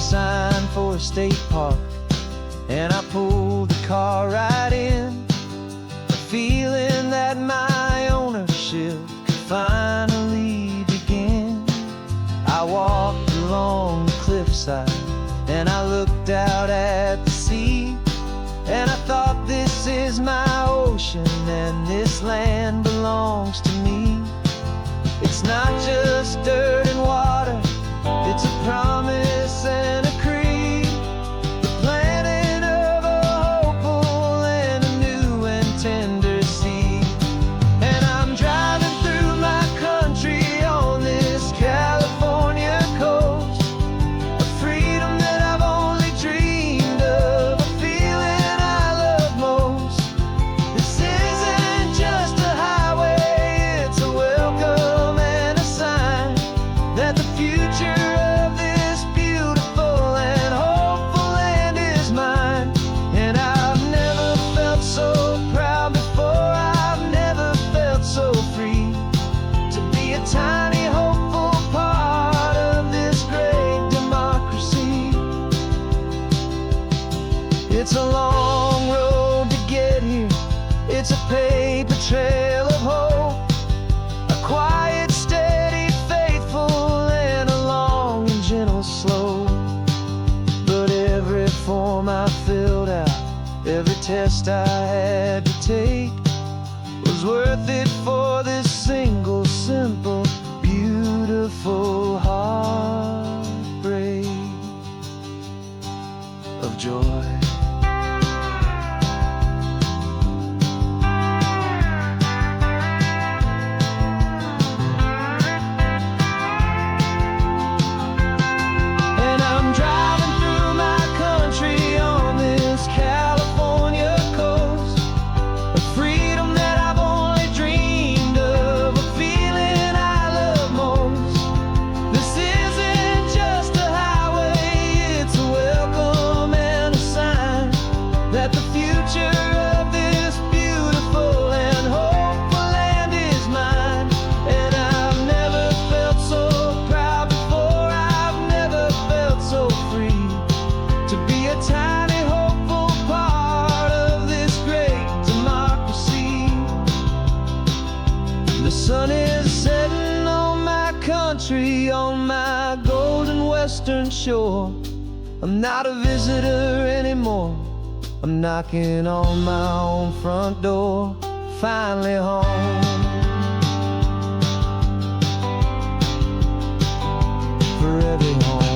sign for a state park, and I pulled the car right in, feeling that my ownership could finally begin. I walked along the cliffside and I looked out at the sea, and I thought, this is my ocean and this land belongs to me. It's not just dirt and water, it's a promise and a creed, the planting of a hopeful and a new and tender seed. And I'm driving through my country on this California coast, a freedom that I've only dreamed of, a feeling I love most. This isn't just a highway, it's a welcome and a sign that the future of this beautiful and hopeful land is mine. And I've never felt so proud before, I've never felt so free to be a tiny hopeful part of this great democracy. It's a long road to get here, it's a paper trail of hope, a quiet, steady, faithful, and a long and gentle slope. But every form I filled out, every test I had to take, was worth it for this single, simple, beautiful heartbreak of joy. And I'm driving through my country on this California coast, a freedom that I've only dreamed of, a feeling I love most. This isn't just a highway, it's a welcome and a sign that the future of this beautiful and hopeful land is mine. And I've never felt so proud before, I've never felt so free to be a tiny hopeful part of this great democracy. The sun is setting on my country, on my golden western shore. I'm not a visitor anymore, I'm knocking on my own front door, finally home. Forever home.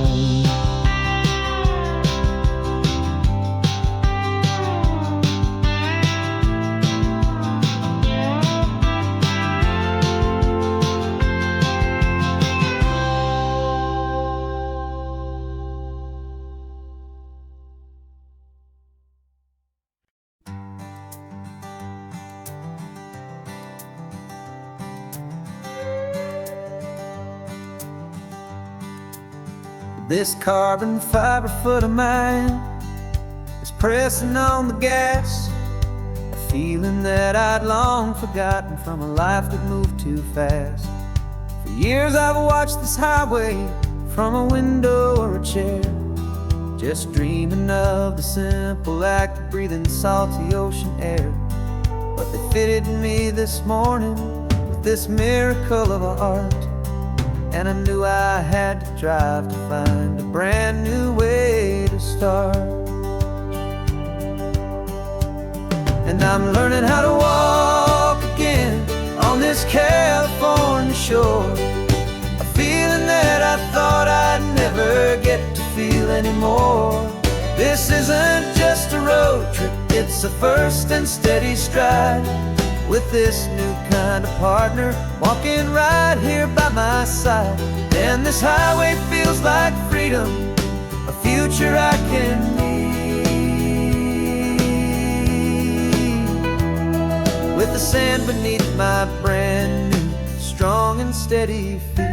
This carbon fiber foot of mine is pressing on the gas, a feeling that I'd long forgotten from a life that moved too fast. For years I've watched this highway from a window or a chair, just dreaming of the simple act of breathing salty ocean air. But they fitted me this morning with this miracle of art, and I knew I had to drive to find a brand new way to start. And I'm learning how to walk again on this California shore, a feeling that I thought I'd never get to feel anymore. This isn't just a road trip, it's a first and steady stride, with this new kind of partner walking right here by my side. And this highway feels like freedom, a future I can need, with the sand beneath my brand new, strong and steady feet.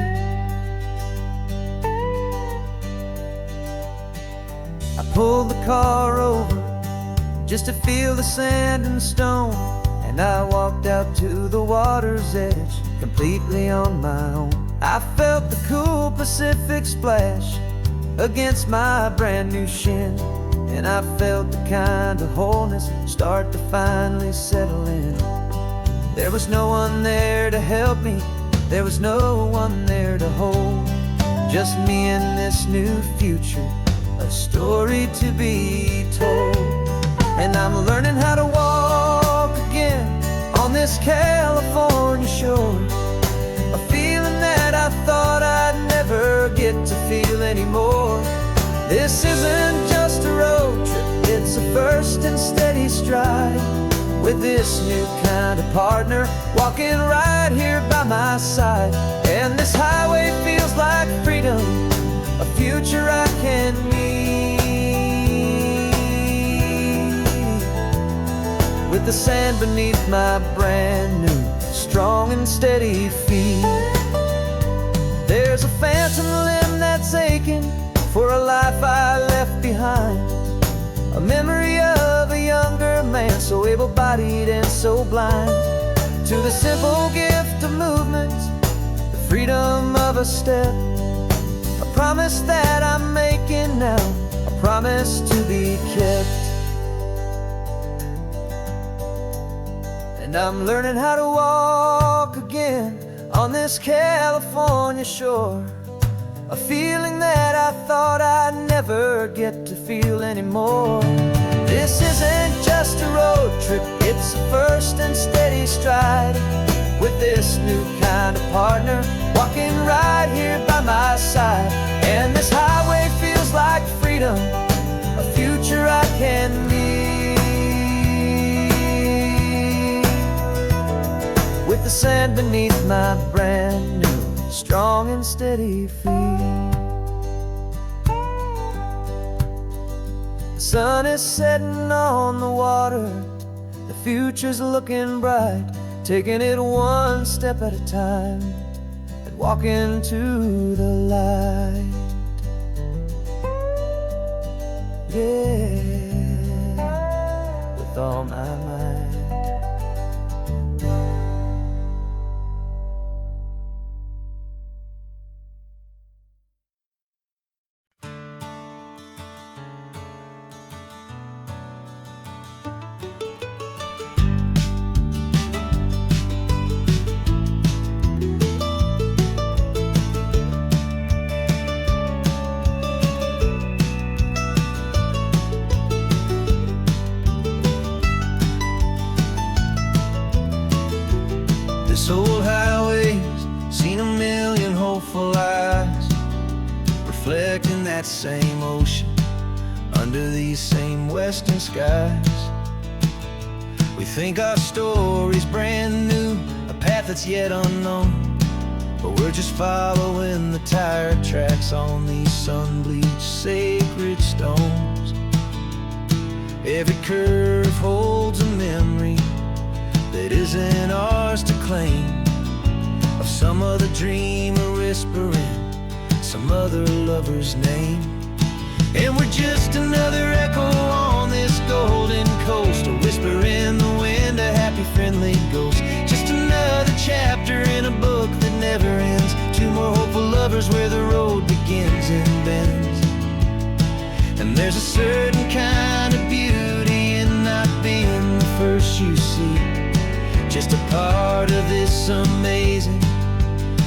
I pulled the car over just to feel the sand and stone, and I walked out to the water's edge, completely on my own. I felt the cool Pacific splash against my brand new shin, and I felt the kind of wholeness start to finally settle in. There was no one there to help me, there was no one there to hold, just me and this new future, a story to be told. And I'm learning how to walk again on this California shore, a feeling that I thought I'd never get to feel anymore. This isn't just a road trip, it's a first and steady stride, with this new kind of partner walking right here by my side. And this highway feels like freedom, a future I can meet, with the sand beneath my brand new, strong and steady feet. There's a phantom limb that's aching for a life I left behind, a memory of a younger man, so able-bodied and so blind, to the simple gift of movement, the freedom of a step, a promise that I'm making now, a promise to be kept. And I'm learning how to walk again on this California shore, a feeling that I thought I'd never get to feel anymore. This isn't just a road trip, it's a first and steady stride, with this new kind of partner walking right here by my side. And this highway feels like freedom, a future I can meet, with the sand beneath my brand new, strong and steady feet. The sun is setting on the water, the future's looking bright, taking it one step at a time and walking to the light. Yeah, with all my might. This old highway's seen a million hopeful eyes, reflecting that same ocean under these same western skies. We think our story's brand new, a path that's yet unknown, but we're just following the tire tracks on these sun-bleached sacred stones. Every curve holds a memory that isn't ours to claim, of some other dreamer whispering some other lover's name. And we're just another echo on this golden coast, a whisper in the wind, a happy friendly ghost, just another chapter in a book that never ends, two more hopeful lovers where the road begins and bends. And there's a certain kind of beauty in not being the first you see, just a part of this amazing,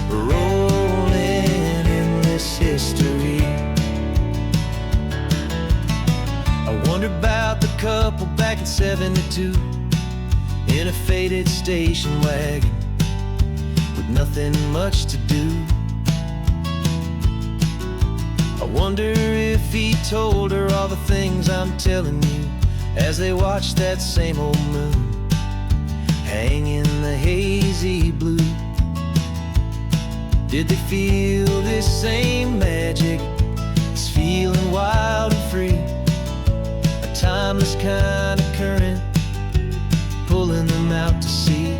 rolling, endless history. I wonder about the couple back in '72 in a faded station wagon with nothing much to do. I wonder if he told her all the things I'm telling you as they watched that same old moon hang in the hazy blue. Did they feel this same magic, this feeling wild and free, a timeless kind of current pulling them out to sea?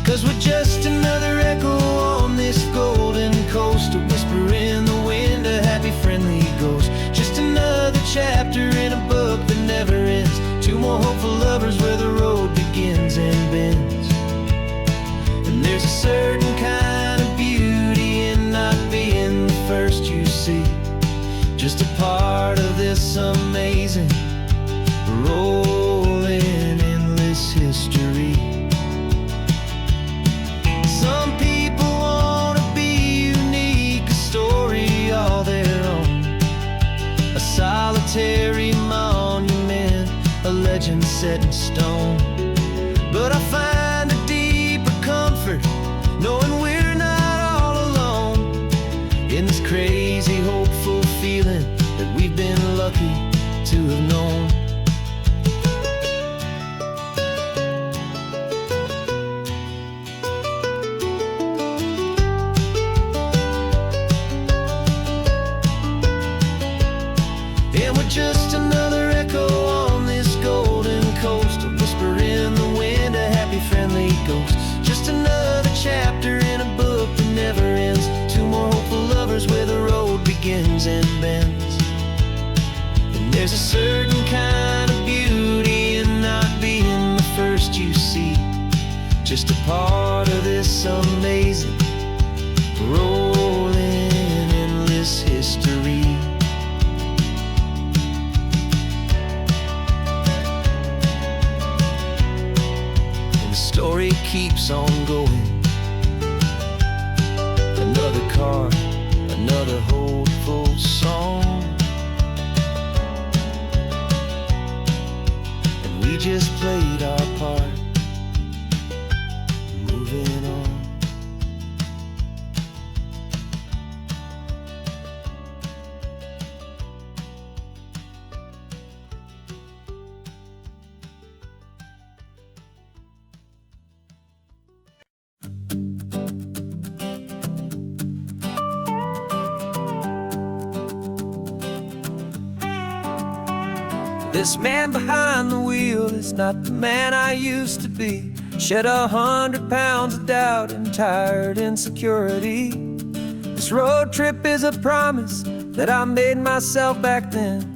'Cause we're just another echo on this golden coast, a whisper in the wind, a happy friendly ghost, just another chapter in a book that never ends, two more hopeful lovers where the road begins and bends. And there's a certain kind of beauty in not being the first you see, solitary monument, a legend set in stone. But I find a deeper comfort knowing we're not all alone in this crazy, hopeful feeling that we've been lucky to have known. And we're just another echo on this golden coast, a whisper in the wind, a happy, friendly ghost. Just another chapter in a book that never ends. Two more hopeful lovers where the road begins and bends. And there's a certain kind of beauty in not being the first you see, just a part of this amazing, rolling, endless history. Story keeps on going. Another car, another hopeful song, and we just played our part, moving on. This man behind the wheel is not the man I used to be. Shed 100 pounds of doubt and tired insecurity. This road trip is a promise that I made myself back then,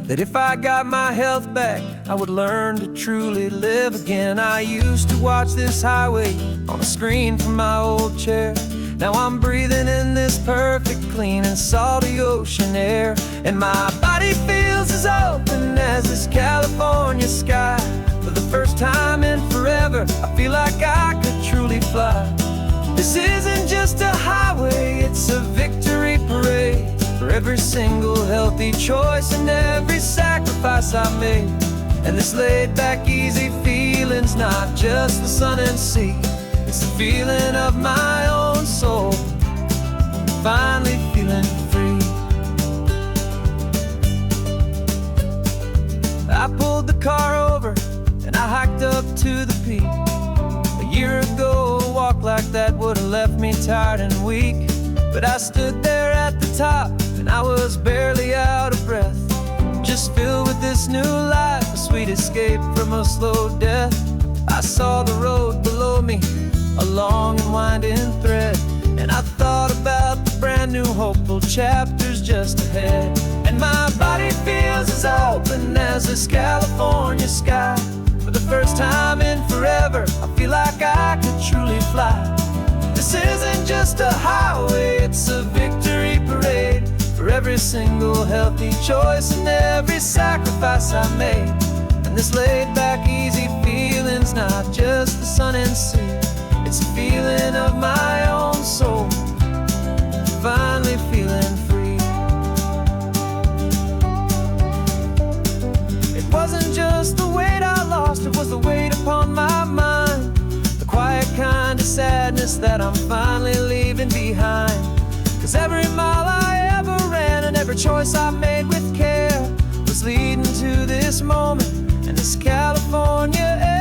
that if I got my health back, I would learn to truly live again. I used to watch this highway on a screen from my old chair. Now I'm breathing in this perfect, clean and salty ocean air. And my body feels as open as this California sky. For the first time in forever, I feel like I could truly fly. This isn't just a highway, it's a victory parade. For every single healthy choice and every sacrifice I made. And this laid back, easy feeling's not just the sun and sea. It's the feeling of my own soul, finally feeling free. I pulled the car over and I hiked up to the peak. A year ago, a walk like that would have left me tired and weak. But I stood there at the top and I was barely out of breath, just filled with this new life, a sweet escape from a slow death. I saw the road below me, a long and winding thread, and I thought about the brand new hopeful chapters just ahead. And my body feels as open as this California sky. For the first time in forever, I feel like I could truly fly. This isn't just a highway, it's a victory parade. For every single healthy choice and every sacrifice I made. And this laid back, easy feeling's not just the sun and sea. It's a feeling of my own soul, finally feeling free. It wasn't just the weight I lost, it was the weight upon my mind. The quiet kind of sadness that I'm finally leaving behind. 'Cause every mile I ever ran and every choice I made with care was leading to this moment and this California air.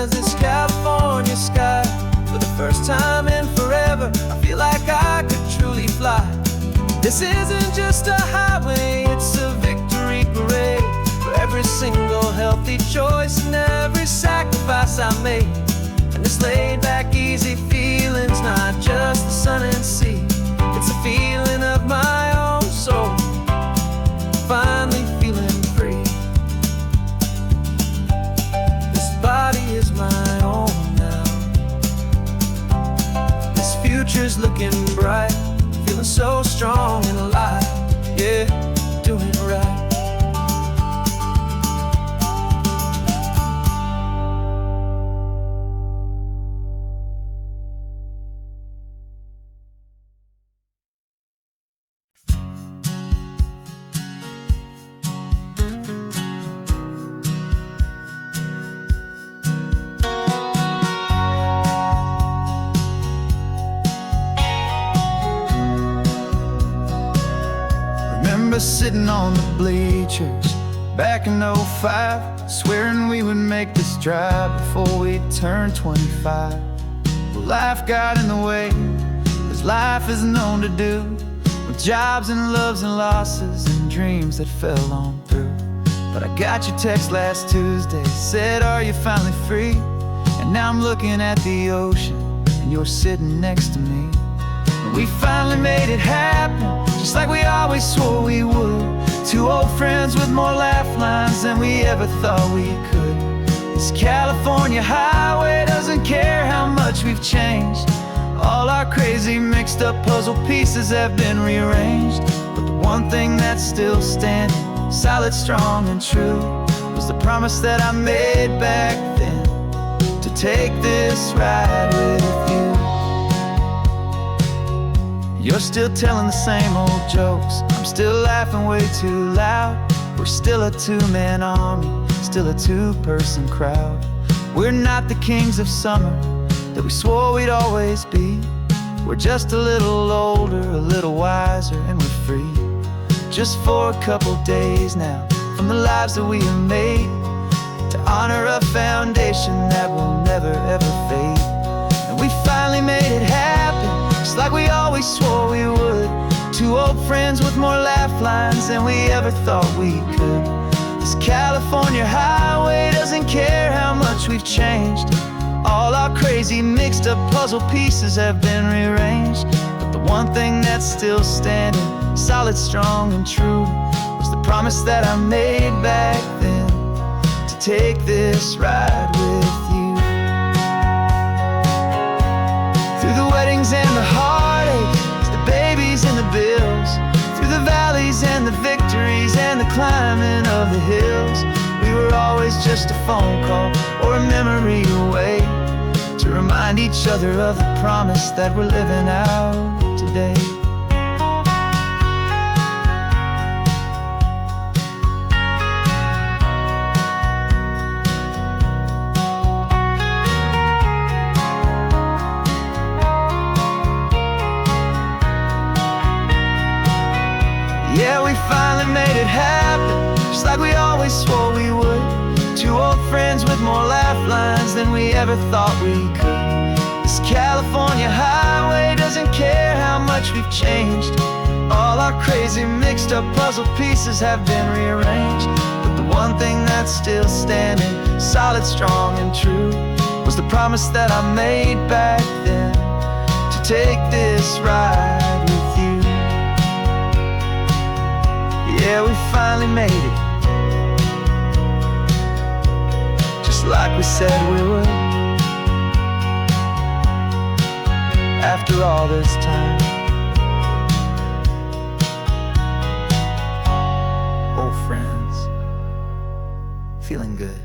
As this California sky. For the first time in forever, I feel like I could truly fly. This isn't just a highway, it's a victory parade. For every single healthy choice and every sacrifice I made. And this laid back, easy feeling's not just the sun and sea. It's a feeling of my own soul, finally feeling free. This body is my own now, future's looking bright. Feeling so strong and alive, yeah, doing right. Remember sitting on the bleachers back in '05, swearing we would make this drive before we turned 25. Well, life got in the way, as life is known to do, with jobs and loves and losses and dreams that fell on through. But I got your text last Tuesday, said, are you finally free? And now I'm looking at the ocean, and you're sitting next to me. And we finally made it happen, just like we always swore we would. Two old friends with more laugh lines than we ever thought we could. This California highway doesn't care how much we've changed. All our crazy mixed up puzzle pieces have been rearranged. But the one thing that's still standing, solid, strong and true, was the promise that I made back then, to take this ride with you. You're still telling the same old jokes, I'm still laughing way too loud. We're still a two-man army, still a two-person crowd. We're not the kings of summer that we swore we'd always be. We're just a little older, a little wiser, and we're free. Just for a couple days now, from the lives that we have made, to honor a foundation that will never ever fade. And we finally made it happen, just like we always swore we would. Two old friends with more laugh lines than we ever thought we could. This California highway doesn't care how much we've changed. All our crazy mixed up puzzle pieces have been rearranged. But the one thing that's still standing, solid, strong and true, was the promise that I made back then, to take this ride with you. Through the weddings and the heartaches, the babies and the bills, through the valleys and the victories and the climbing of the hills, we were always just a phone call or a memory away, to remind each other of the promise that we're living out today. Yeah, we finally made it happen, just like we always swore we would. Two old friends with more laugh lines than we ever thought we could. This California highway doesn't care how much we've changed. All our crazy mixed up puzzle pieces have been rearranged. But the one thing that's still standing, solid, strong and true, was the promise that I made back then, to take this ride with you. Yeah, we finally made it, just like we said we would. After all this time, old friends, feeling good.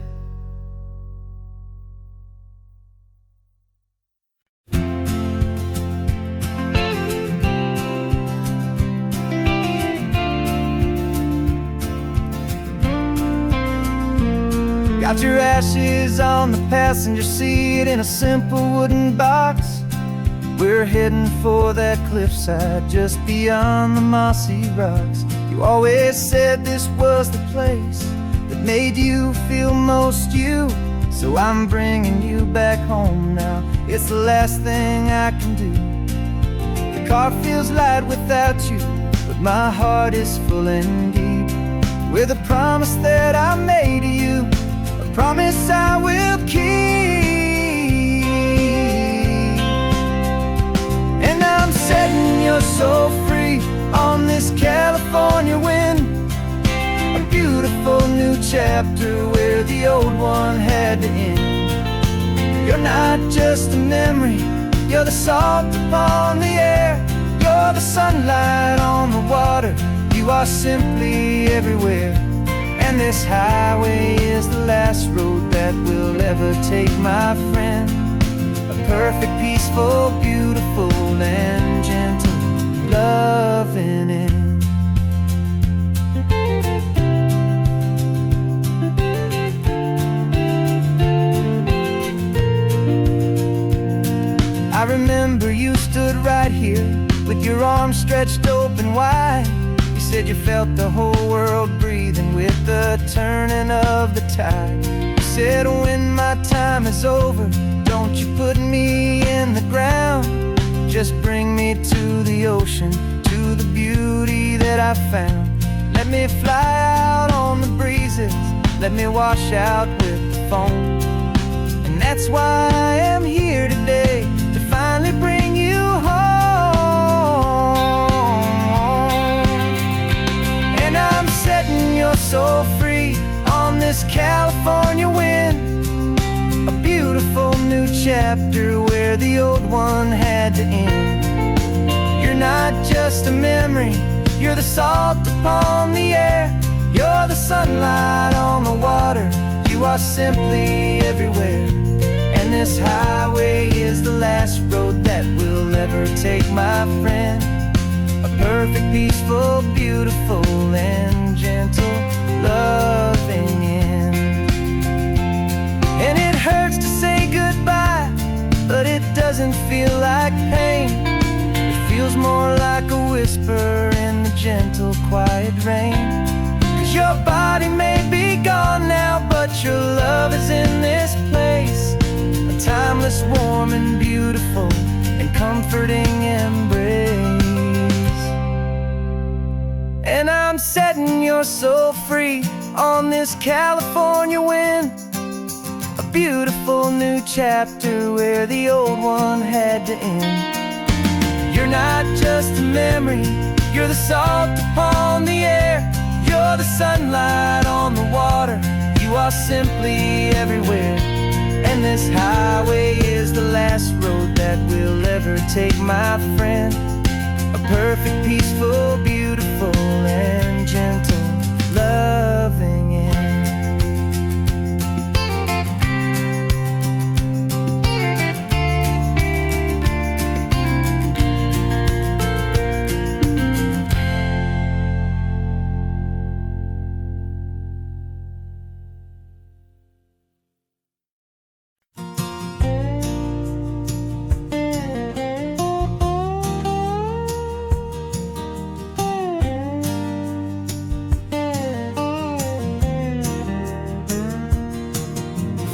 Got your ashes on the passenger seat in a simple wooden box. We're heading for that cliffside just beyond the mossy rocks. You always said this was the place that made you feel most you. So I'm bringing you back home now, it's the last thing I can do. The car feels light without you, but my heart is full and deep, with a promise that I made to you, promise I will keep. And I'm setting you so free on this California wind, a beautiful new chapter where the old one had to end. You're not just a memory, You're the salt upon the air, you're the sunlight on the water. You are simply everywhere. And this highway is the last road that will ever take, my friend. A perfect, peaceful, beautiful, and gentle, loving end. I remember you stood right here with your arms stretched open wide. You said you felt the whole world breathing with the turning of the tide. You said, when my time is over, don't you put me in the ground. Just bring me to the ocean, to the beauty that I found. Let me fly out on the breezes, let me wash out with the foam. And that's why I am here today, to finally bring you home. And I'm setting your soul free on this California wind. A beautiful new chapter where the old one had to end. You're not just a memory, you're the salt upon the air, you're the sunlight on the water. You are simply everywhere. And this highway is the last road that we'll ever take, my friend. A perfect, peaceful, beautiful, and gentle, loving end. And it hurts to say goodbye, but it doesn't feel like pain. It feels more like a whisper in the gentle, quiet rain. 'Cause your body may be gone now, but your love is in this place. A timeless, warm, and beautiful, and comforting embrace. And I'm setting your soul free on this California wind. A beautiful new chapter where the old one had to end. You're not just a memory, you're the salt upon the air, you're the sunlight on the water. You are simply everywhere. And this highway is the last road that we'll ever take, my friend. A perfect, peaceful, beautiful, and gentle, loving end.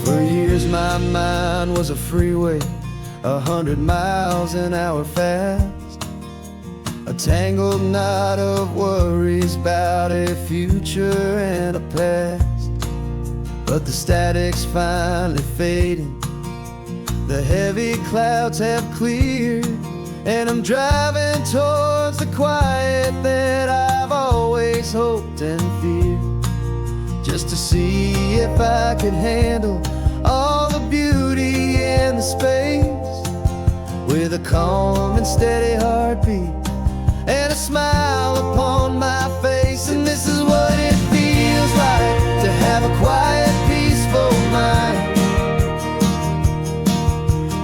For years my mind was a freeway, 100 miles an hour fast. A tangled knot of worries about a future and a past. But the static's finally fading, the heavy clouds have cleared, and I'm driving towards the quiet that I've always hoped and feared. Just to see if I could handle all the beauty and the space, with a calm and steady heartbeat and a smile upon my face. And this is what it feels like to have a quiet, peaceful mind.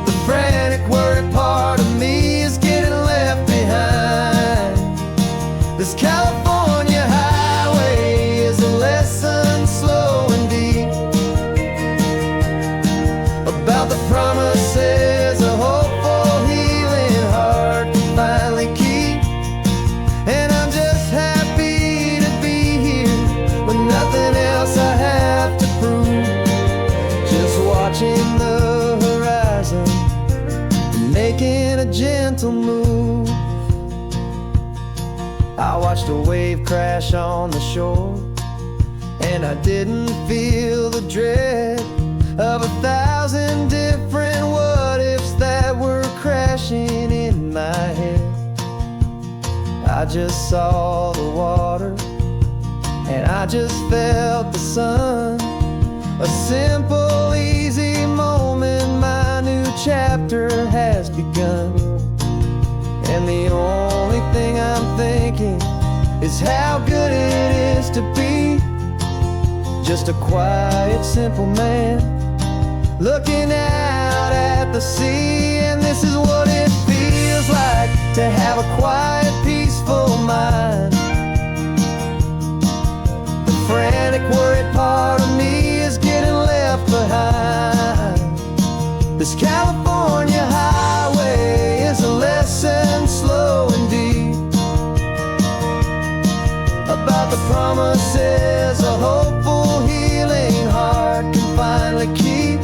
The frantic, worried part of me is getting left behind. This California highway is a lesson slow and deep about the promises a hopeful, healing heart can finally keep. And I'm just happy to be here with nothing else I have to prove. Just watching the horizon and making a gentle move. I watched a wave crash on the shore, and I didn't feel the dread of 1,000 different what-ifs that were crashing in my head. I just saw the water, and I just felt the sun. A simple, easy moment, my new chapter has begun. And the only thing I'm thinking is how good it is to be just a quiet, simple man looking out at the sea. And this is what it feels like to have a quiet, peaceful mind. The frantic, worried part of me is getting left behind. This California highway is a lesson slow and deep about the promises a hopeful, healing heart can finally keep.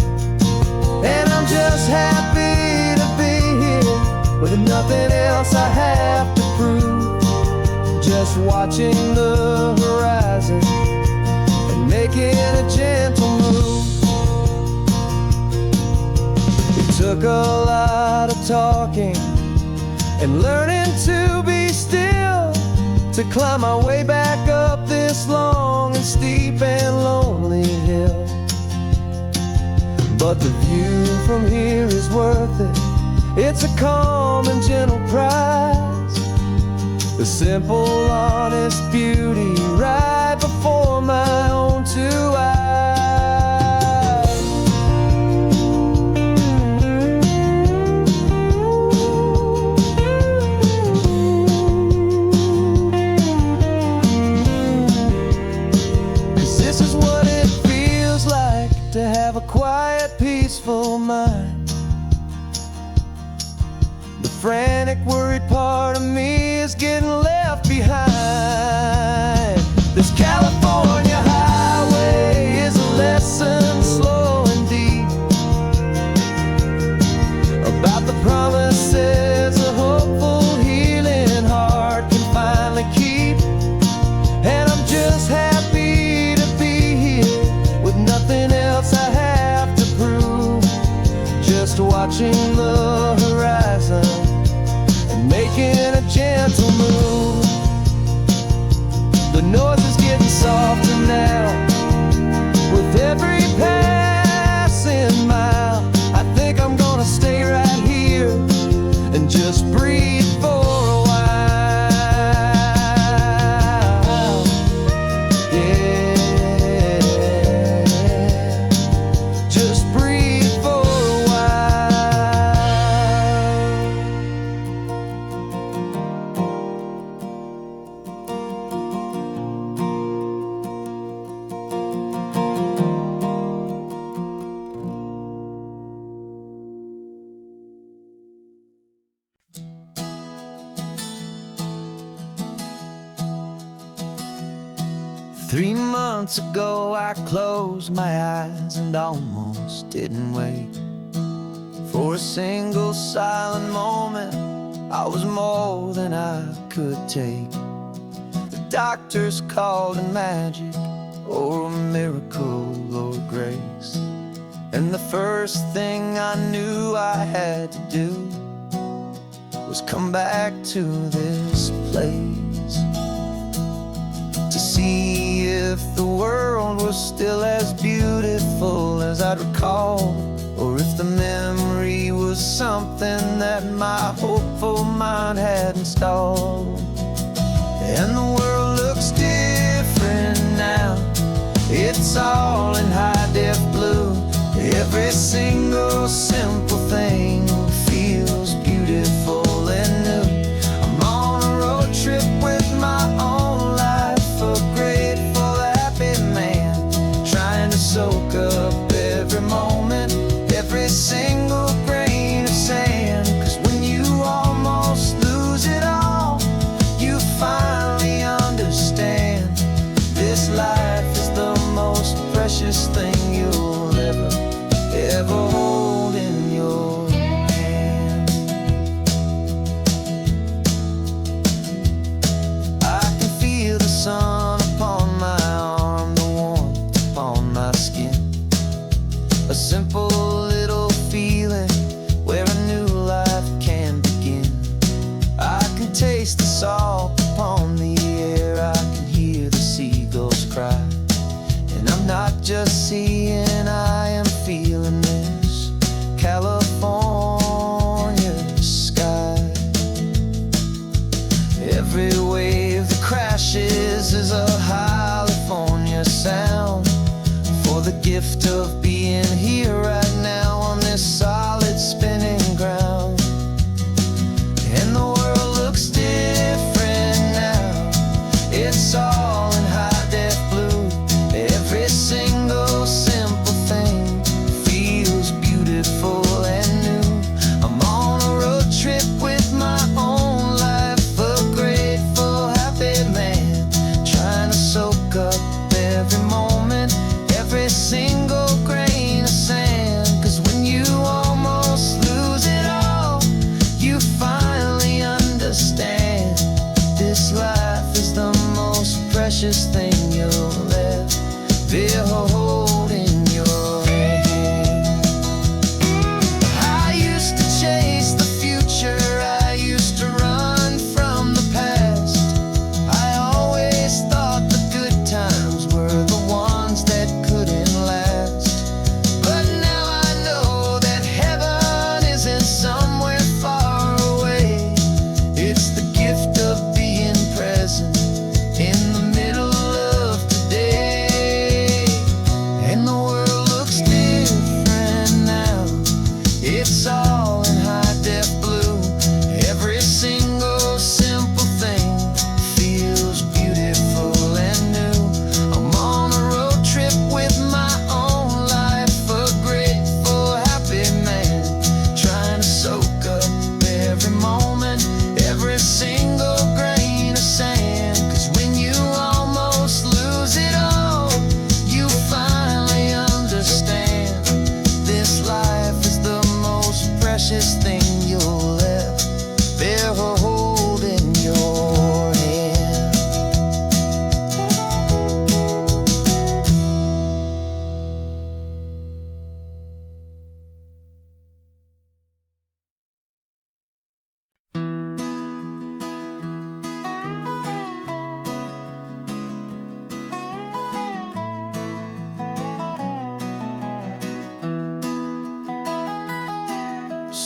And I'm just happy to be here with nothing else I have to prove, just watching the horizon and making a gentle move. It took a lot of talking and learning to be still to climb my way back up this long and steep and lonely hill. But the view from here is worth it. It's a calm and gentle prize, the simple, honest beauty right before my own two eyes. 'Cause this is what it feels like to have a quiet, peaceful mind. The frantic, worried part of me is getting left behind. This California highway is a lesson slow and deep about the promises a hopeful, healing heart can finally keep. And I'm just happy to be here with nothing else I have to prove, just watching the horizon and making a gentle move. The noise is getting softer now with every passing mile. I think I'm gonna stay right here and just breathe for a while. Yeah, just breathe for a while. Three months ago I closed my eyes and almost didn't wait for a single silent moment. I was more than I could take. The doctors called it magic or a miracle or grace. And the first thing I knew I had to do was come back to this place to see if the world was still as beautiful as I'd recall, or if the memory was something that my hopeful mind had installed. And the world looks different now. It's all in high-def blue. Every single simple thing feels beautiful and new. I'm on a road trip with my own life, a grateful, happy man, trying to soak up every moment, every single grain of sand. 'Cause when you almost lose it all, you finally understand this life is the most precious thing you'll ever hold in your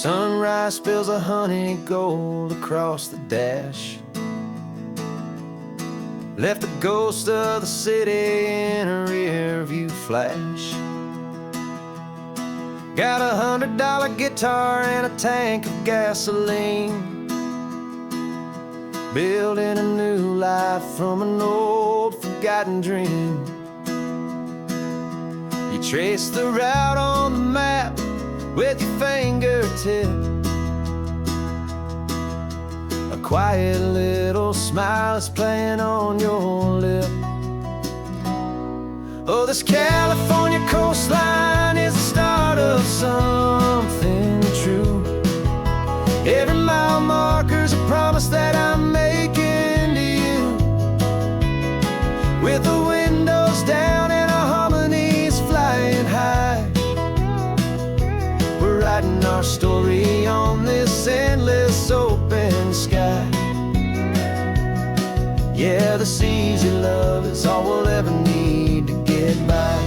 Sunrise spills a honey gold across the dash. Left the ghost of the city in a rear view flash. Got $100 guitar and a tank of gasoline, building a new life from an old forgotten dream. You trace the route on the map with your fingertip, a quiet little smile is playing on your lip. Oh, this California coastline is the start of something true. Every mile marker's a promise that I'm making to you. With the windows down and our harmonies flying high, we're writing our story on this endless open sky. Yeah, this easy love is all we'll ever need to get by.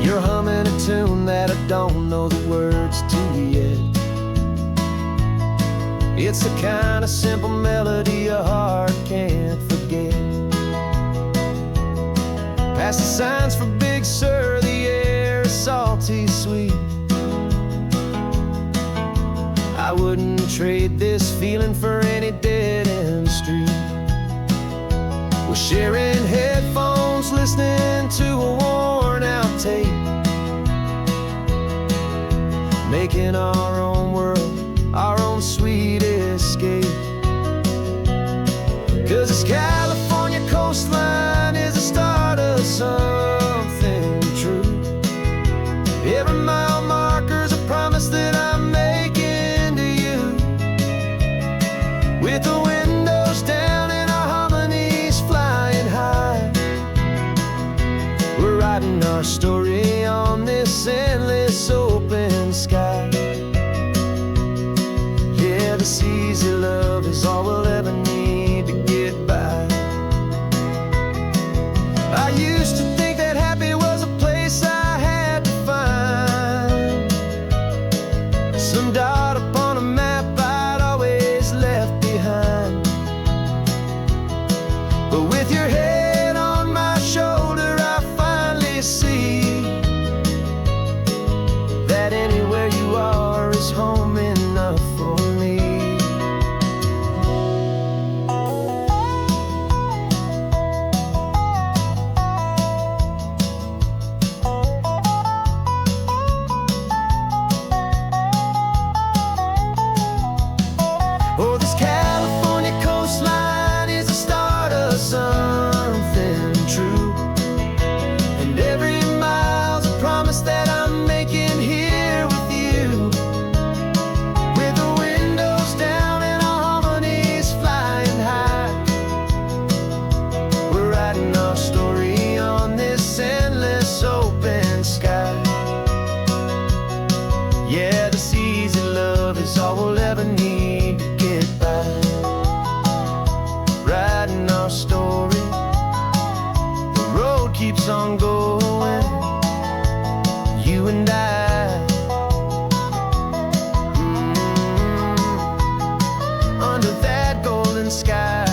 You're humming a tune that I don't know the words to yet. It's the kind of simple melody a heart can't forget. Past the signs for Big Sur, the air is salty sweet. I wouldn't trade this feeling for any dead-end street. We're sharing headphones, listening to a worn-out tape, making our own world, our own sweet escape. 'Cause this California coastline is the start of something true. Every mile marker's a promise that I'm making to you. With the windows down and our harmonies flying high, we're writing our story on this endless open sky. Yeah, this easy love is all we'll ever need to get by. I used to think that happy was a place I had to find, some dot upon a map I'd always left behind. But with your head on my shoulder, I finally see that anywhere you are is home enough for me. Oh, this California coastline is the start of something true. And every mile's a promise that I'm making here with you. With the windows down and our harmonies flying high, we're writing our story on this endless open sky. Yeah, this easy love is all we'll ever need to get by. Writing our story, the road keeps on going, you and I. Under that golden sky.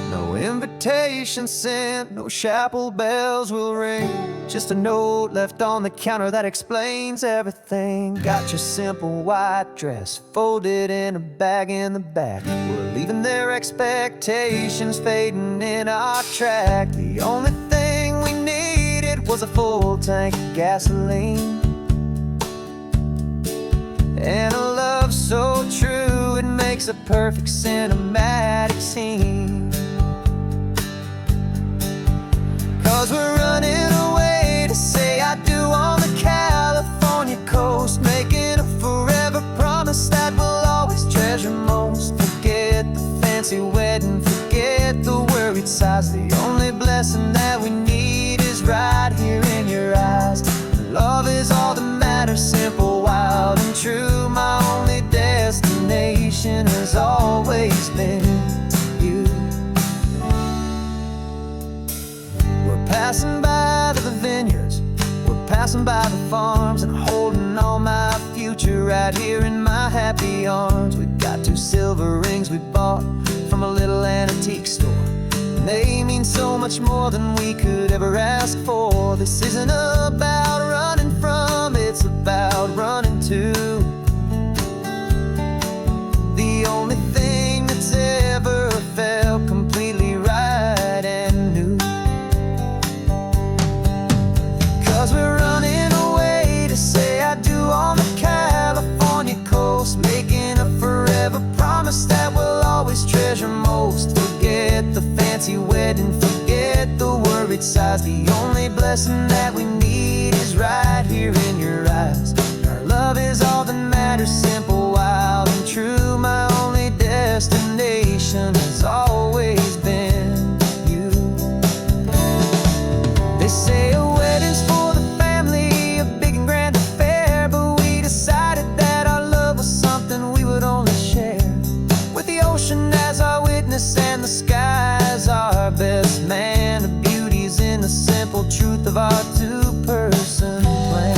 No invitation sent, no chapel bells will ring, just a note left on the counter that explains everything. Got your simple white dress folded in a bag in the back. We're leaving their expectations fading in our track. The only thing we needed was a full tank of gasoline, and a love so true it makes a perfect cinematic scene. 'Cause we're running away to say I do on the California coast, making a forever promise that we'll always treasure most. Forget the fancy wedding, forget the worried sighs. The only blessing that we need is right here in your eyes. Love is all that matters, simple, wild, and true. My only always been you. We're passing by the vineyards, we're passing by the farms, and holding all my future right here in my happy arms. We've got 2 silver rings we bought from a little antique store, and they mean so much more than we could ever ask for. This isn't about running from, it's about running to the only thing that's ever felt completely right and new. 'Cause we're running away to say I do on the California coast, making a forever promise that we'll always treasure most. Forget the fancy wedding, forget the worried sighs. The only blessing that we need is right here in your eyes. Our love is all that matters, simple, wild, and true. My only destination has always been you. They say a wedding's for the family, a big and grand affair, but we decided that our love was something we would only share with the ocean as our witness and the sky as our best man. The beauty's in the simple truth of our 2-person plan.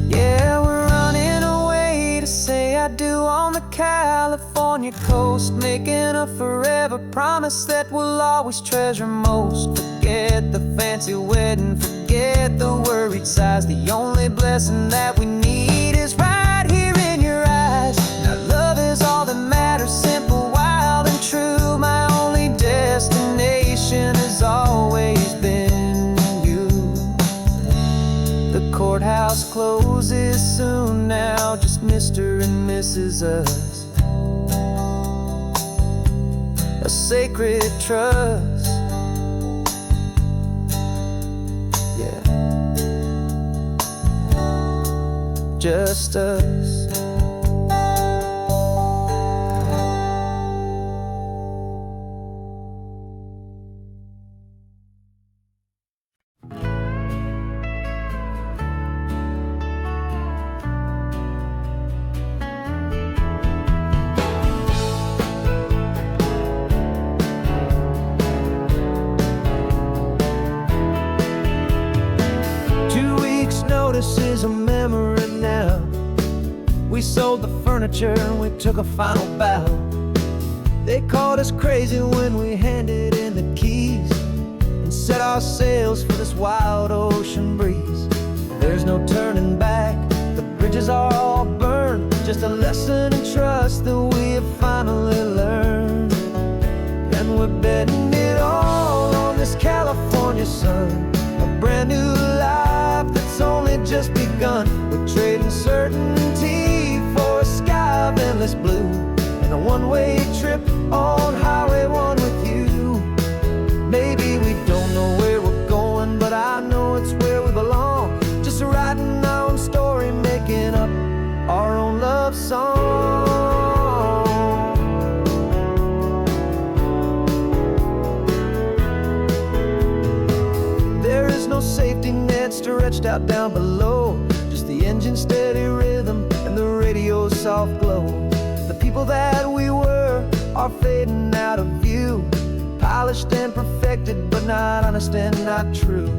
Yeah, we're running away to say I do on the California coast, making a forever promise that we'll always treasure most. Forget the fancy wedding, forget the worried sighs. The only blessing that we need is right here in your eyes. Now love is all that matters, simple, wild, and true. My only destination has always been you. The courthouse closes soon now, just Mr. and Mrs. Us, a sacred trust. Yeah, just us. Notice is a memory now. We sold the furniture and we took a final bow. They called us crazy when we handed in the keys and set our sails for this wild ocean breeze. There's no turning back, the bridges are all burned, just a lesson in trust that we have finally learned. And we're betting it all on this California sun, a brand new life that's only just begun. We're trading certainty for a sky of endless blue, and a one-way trip on Highway 1 with you. Maybe we don't know where we're going, but I know it's where we belong. Just writing our own story, making up our own love song. There is no safety net stretched out down below, just the engine's steady rhythm and the radio's soft glow. The people that we were are fading out of view, polished and perfected, but not honest and not true.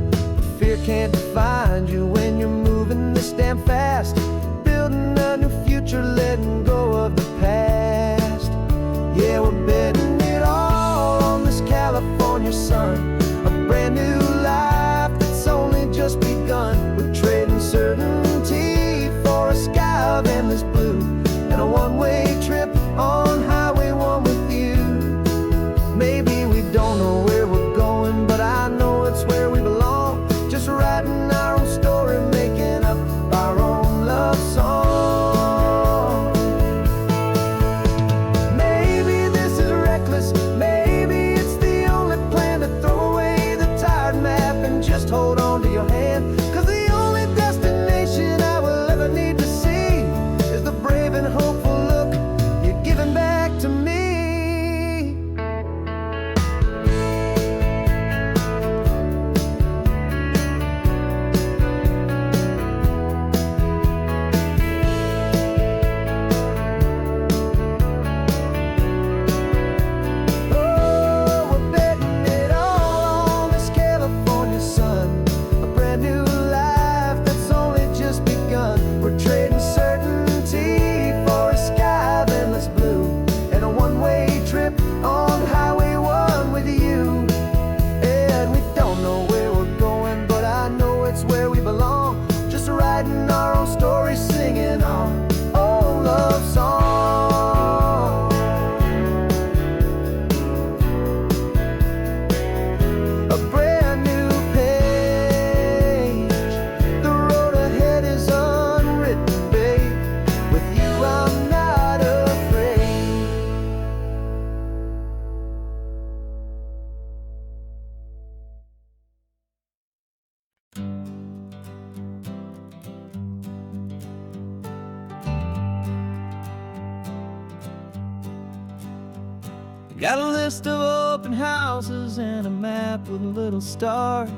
Fear can't define you when you're moving this damn fast, building a new future, letting go of the past. Yeah, we're betting it all on this California sun, a brand new life that's only just begun. We're trading certainty for a sky of endless blue, and a one-way trip on Highway 1 with you. Maybe we don't know where we're going, but I know it's where we belong. Just writing our own story, making up our own love song. Got a list of open houses and a map with little stars.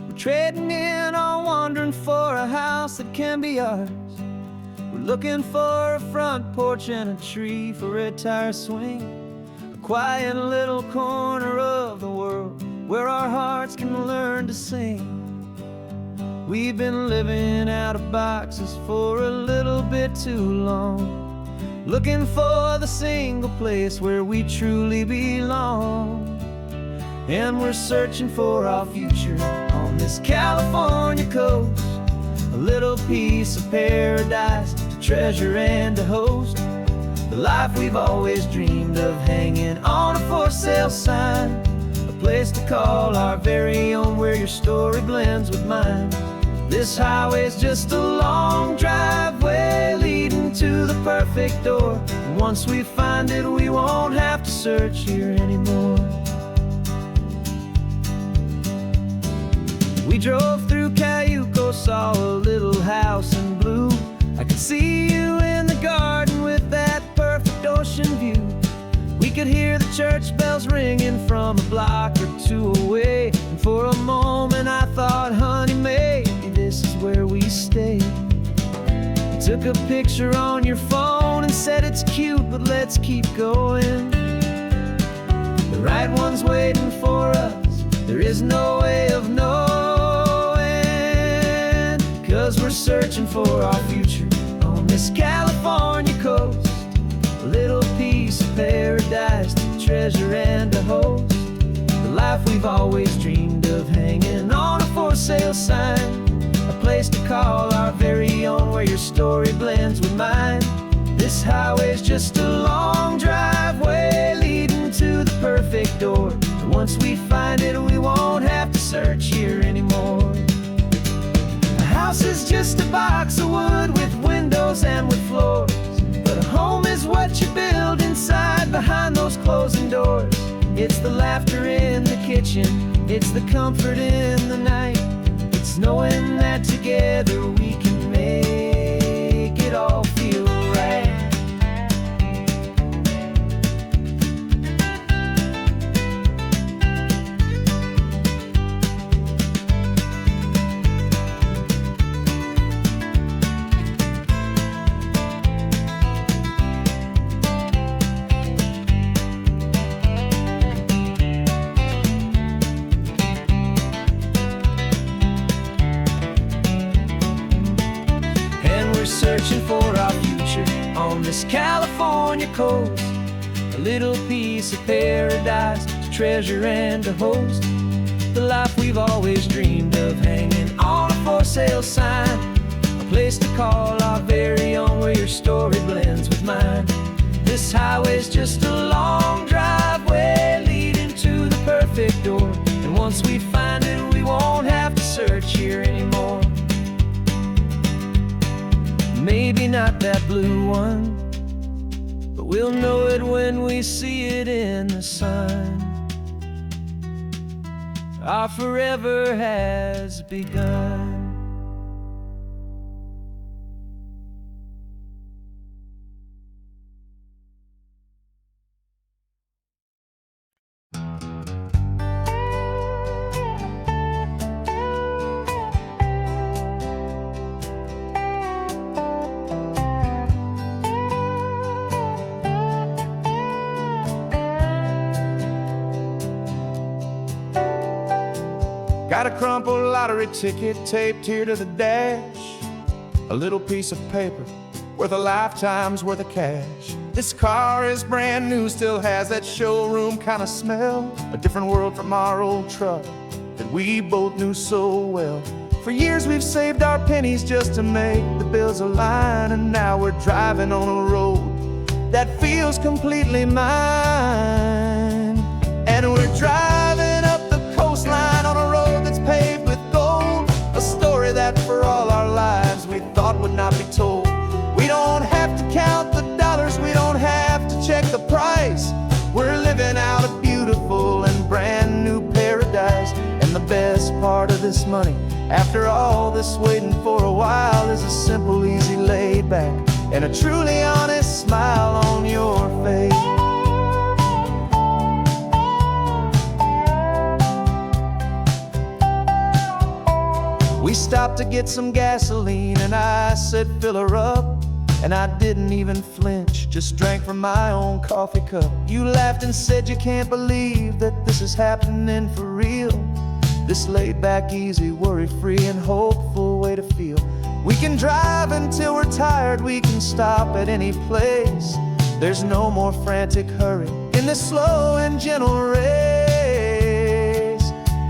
We're trading in on wandering for a house that can be ours. We're looking for a front porch and a tree for a tire swing, a quiet little corner of the world where our hearts can learn to sing. We've been living out of boxes for a little bit too long, looking for the single place where we truly belong. And we're searching for our future on this California coast, a little piece of paradise to treasure and to host, the life we've always dreamed of hanging on a for sale sign, a place to call our very own where your story blends with mine. This highway's just a long driveway leading to the perfect door. And once we find it, we won't have to search here anymore. We drove through Cayuco, saw a little house in blue. I could see you in the garden with that perfect ocean view. We could hear the church bells ringing from a block or two away. And for a moment I thought, honey, maybe this is where we stay. You took a picture on your phone and said it's cute, but let's keep going. The right one's waiting for us, there is no way of knowing, 'cause we're searching for our future on this California coast, a little piece of paradise to treasure and to host, the life we've always dreamed of hanging on a for sale sign, a place to call our very own where your story blends with mine. This highway's just a long driveway leading to the perfect door. And once we find it, we won't have to search here anymore. A house is just a box of wood with windows and with floors, but a home is what you build inside behind those closing doors. It's the laughter in the kitchen, it's the comfort in the night, it's knowing that together we can make it all feel right. Searching for our future on this California coast, a little piece of paradise to treasure and to host, the life we've always dreamed of hanging on a for sale sign, a place to call our very own where your story blends with mine. This highway's just a long driveway leading to the perfect door, and once we find it, we won't have to search here anymore. Maybe not that blue one, but we'll know it when we see it in the sun. Our forever has begun. Got a crumpled lottery ticket taped here to the dash, a little piece of paper worth a lifetime's worth of cash. This car is brand new, still has that showroom kind of smell, a different world from our old truck that we both knew so well. For years we've saved our pennies just to make the bills align, and now we're driving on a road that feels completely mine. And we're driving up the coastline on a road that's paved with gold, a story that for all our lives we thought would not be told. We don't have to count the dollars, we don't have to check the price. We're living out a beautiful and brand new paradise. And the best part of this money, after all this waiting for a while, is a simple, easy, laid back and a truly honest smile on your face. stopped to get some gasoline, and I said, fill her up. And I didn't even flinch, just drank from my own coffee cup. You laughed and said you can't believe that this is happening for real. This laid back, easy, worry-free and hopeful way to feel. We can drive until we're tired, we can stop at any place. There's no more frantic hurry in this slow and gentle race.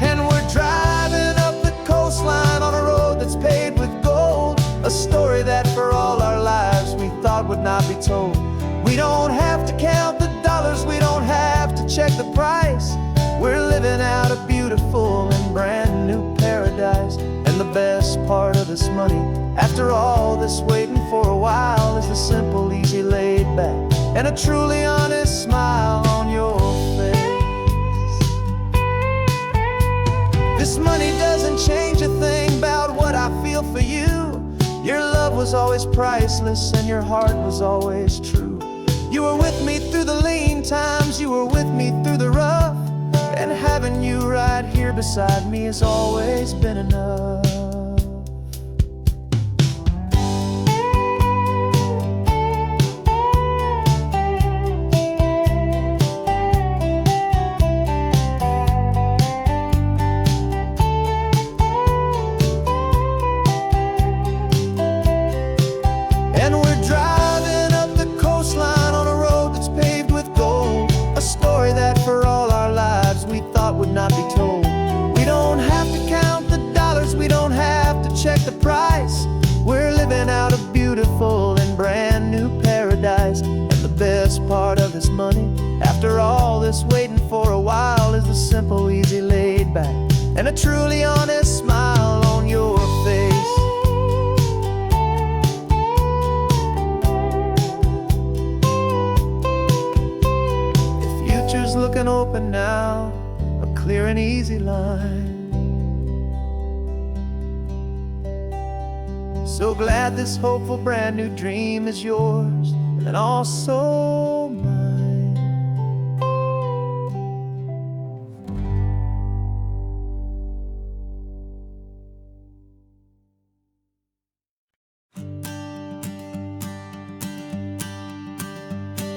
And we're driving up the coastline on a road that's paved with gold, a story that for all our lives we thought would not be told. We don't have to count the dollars, we don't have to check the price. We're living out a beautiful and brand new paradise. And the best part of this money, after all this waiting for a while, is the simple, easy, laid back, and a truly honest smile on your face. This money doesn't change a thing about what I feel for you. Your love was always priceless and your heart was always true. You were with me through the lean times, you were with me through the rough, and having you right here beside me has always been enough. Check the price. We're living out a beautiful and brand new paradise. And the best part of this money, after all this waiting for a while, is the simple, easy, laid back, and a truly honest smile on your face. The future's looking open now, a clear and easy line. So glad this hopeful brand new dream is yours and also mine.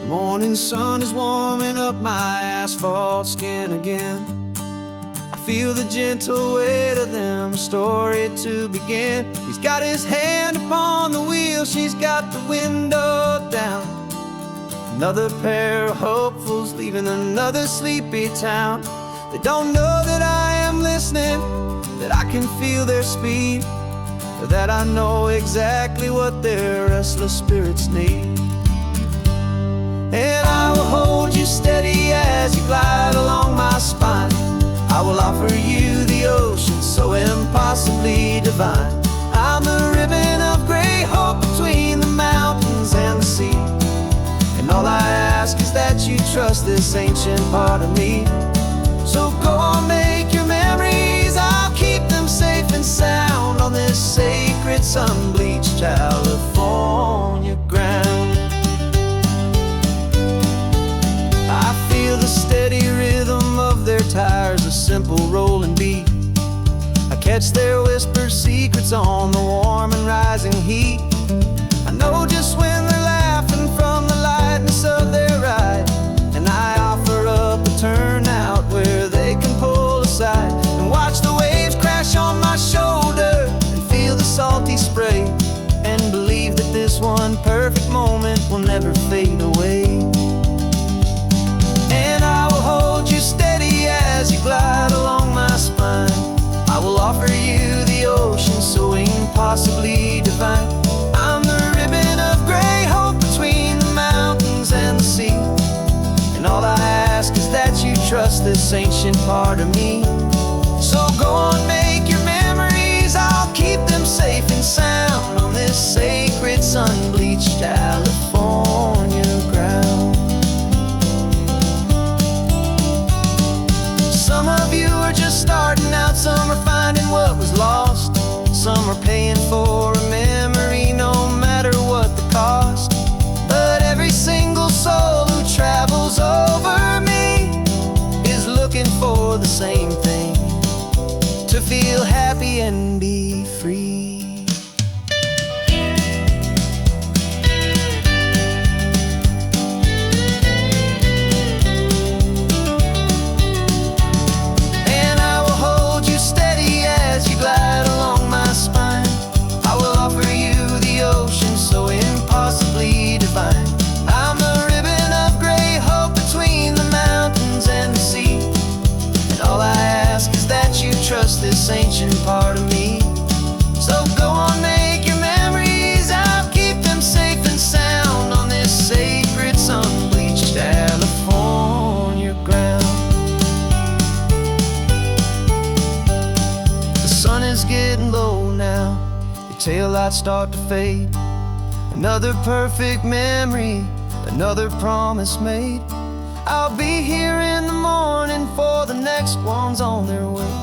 The morning sun is warming up my asphalt skin again. Feel the gentle weight of them, a story to begin. He's got his hand upon the wheel, she's got the window down. Another pair of hopefuls leaving another sleepy town. They don't know that I am listening, that I can feel their speed, or that I know exactly what their restless spirits need. And I will hold you steady as you glide along my spine. I will offer you the ocean so impossibly divine. I'm the ribbon of gray hope between the mountains and the sea. And all I ask is that you trust this ancient part of me. So go on, make your memories, I'll keep them safe and sound on this sacred sun-bleached California ground. I feel the steady rhythm of their tires, a simple rolling beat. I catch their whispered secrets on the warm and rising heat. I know just when they're laughing from the lightness of their ride, and I offer up a turnout where they can pull aside and watch the waves crash on my shoulder and feel the salty spray, and believe that this one perfect moment will never fade away. And I will hold you steady as you glide along my spine. I will offer you the ocean so impossibly divine. I'm the ribbon of gray hope between the mountains and the sea. And all I ask is that you trust this ancient part of me. So go on, make your memories, I'll keep them safe and sound on this sacred sun-bleached California ground. Some of you are just starting out, some are finding what was lost, some are paying for a memory no matter what the cost. But every single soul who travels over me is looking for the same thing, to feel happy and be free. taillights start to fade. Another perfect memory, another promise made. I'll be here in the morning for the next ones on their way.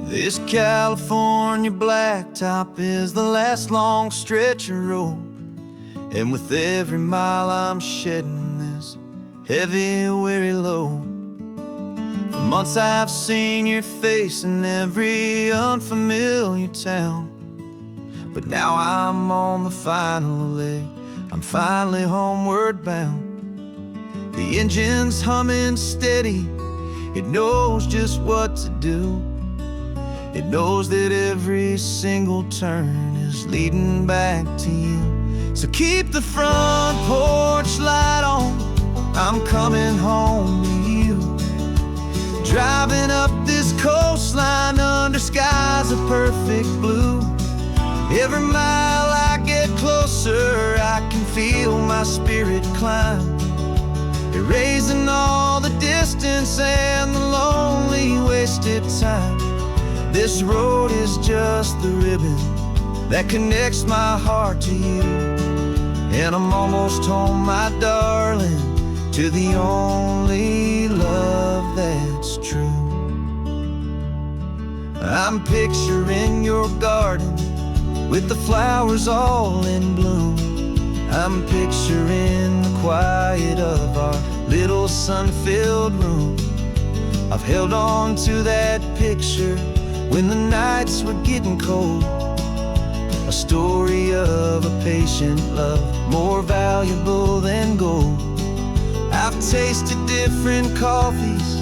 This California blacktop is the last long stretch of road, and with every mile I'm shedding this heavy, weary load. For months I've seen your face in every unfamiliar town, but now I'm on the final leg, I'm finally homeward bound. The engine's humming steady, it knows just what to do. It knows that every single turn is leading back to you. So keep the front porch light on, I'm coming home to you. Driving up this coastline under skies of perfect blue. Every mile I get closer, I can feel my spirit climb, erasing all the distance and the lonely wasted time. This road is just the ribbon that connects my heart to you, and I'm almost home, my darling, to the only love that's true. I'm picturing your garden with the flowers all in bloom. I'm picturing the quiet of our little sun-filled room. I've held on to that picture when the nights were getting cold, a story of a patient love, more valuable than gold. I've tasted different coffees,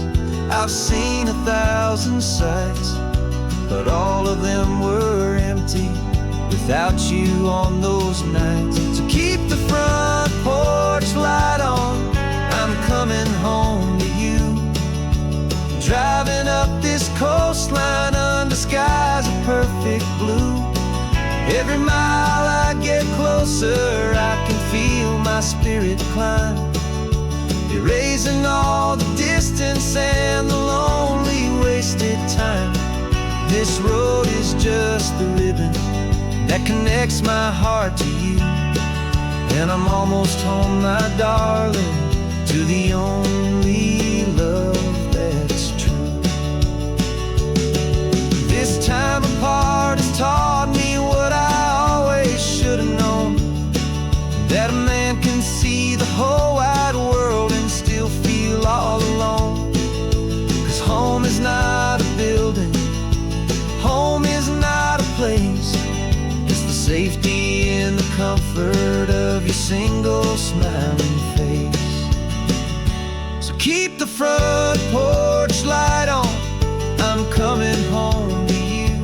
I've seen 1,000 sights, but all of them were empty without you on those nights. So keep the front porch light on, I'm coming home to you. Driving up this coastline under skies of perfect blue. Every mile I get closer, I can feel my spirit climb, erasing all the distance and the lonely wasted time. This road is just the ribbon that connects my heart to you, and I'm almost home, my darling, to the only love that's true. This time apart has taught me what I always should have known, that a man can see the whole wide world and still feel all alone. 'Cause home is not a building, home is not a place, it's the safety and the comfort of your single smiling face. So keep the front porch light on, I'm coming home to you.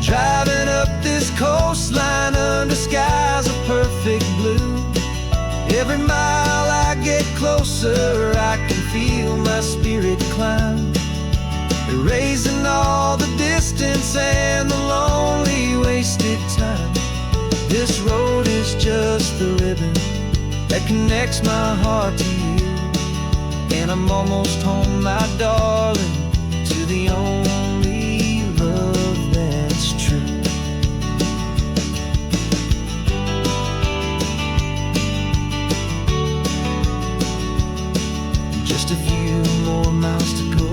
Driving up this coastline under skies of perfect blue. Every mile I get closer, I can feel my spirit climb, erasing all the distance and the lonely wasted time. This road is just the ribbon that connects my heart to you, and I'm almost home, my darling, to the only love that's true. Just a few more miles to go,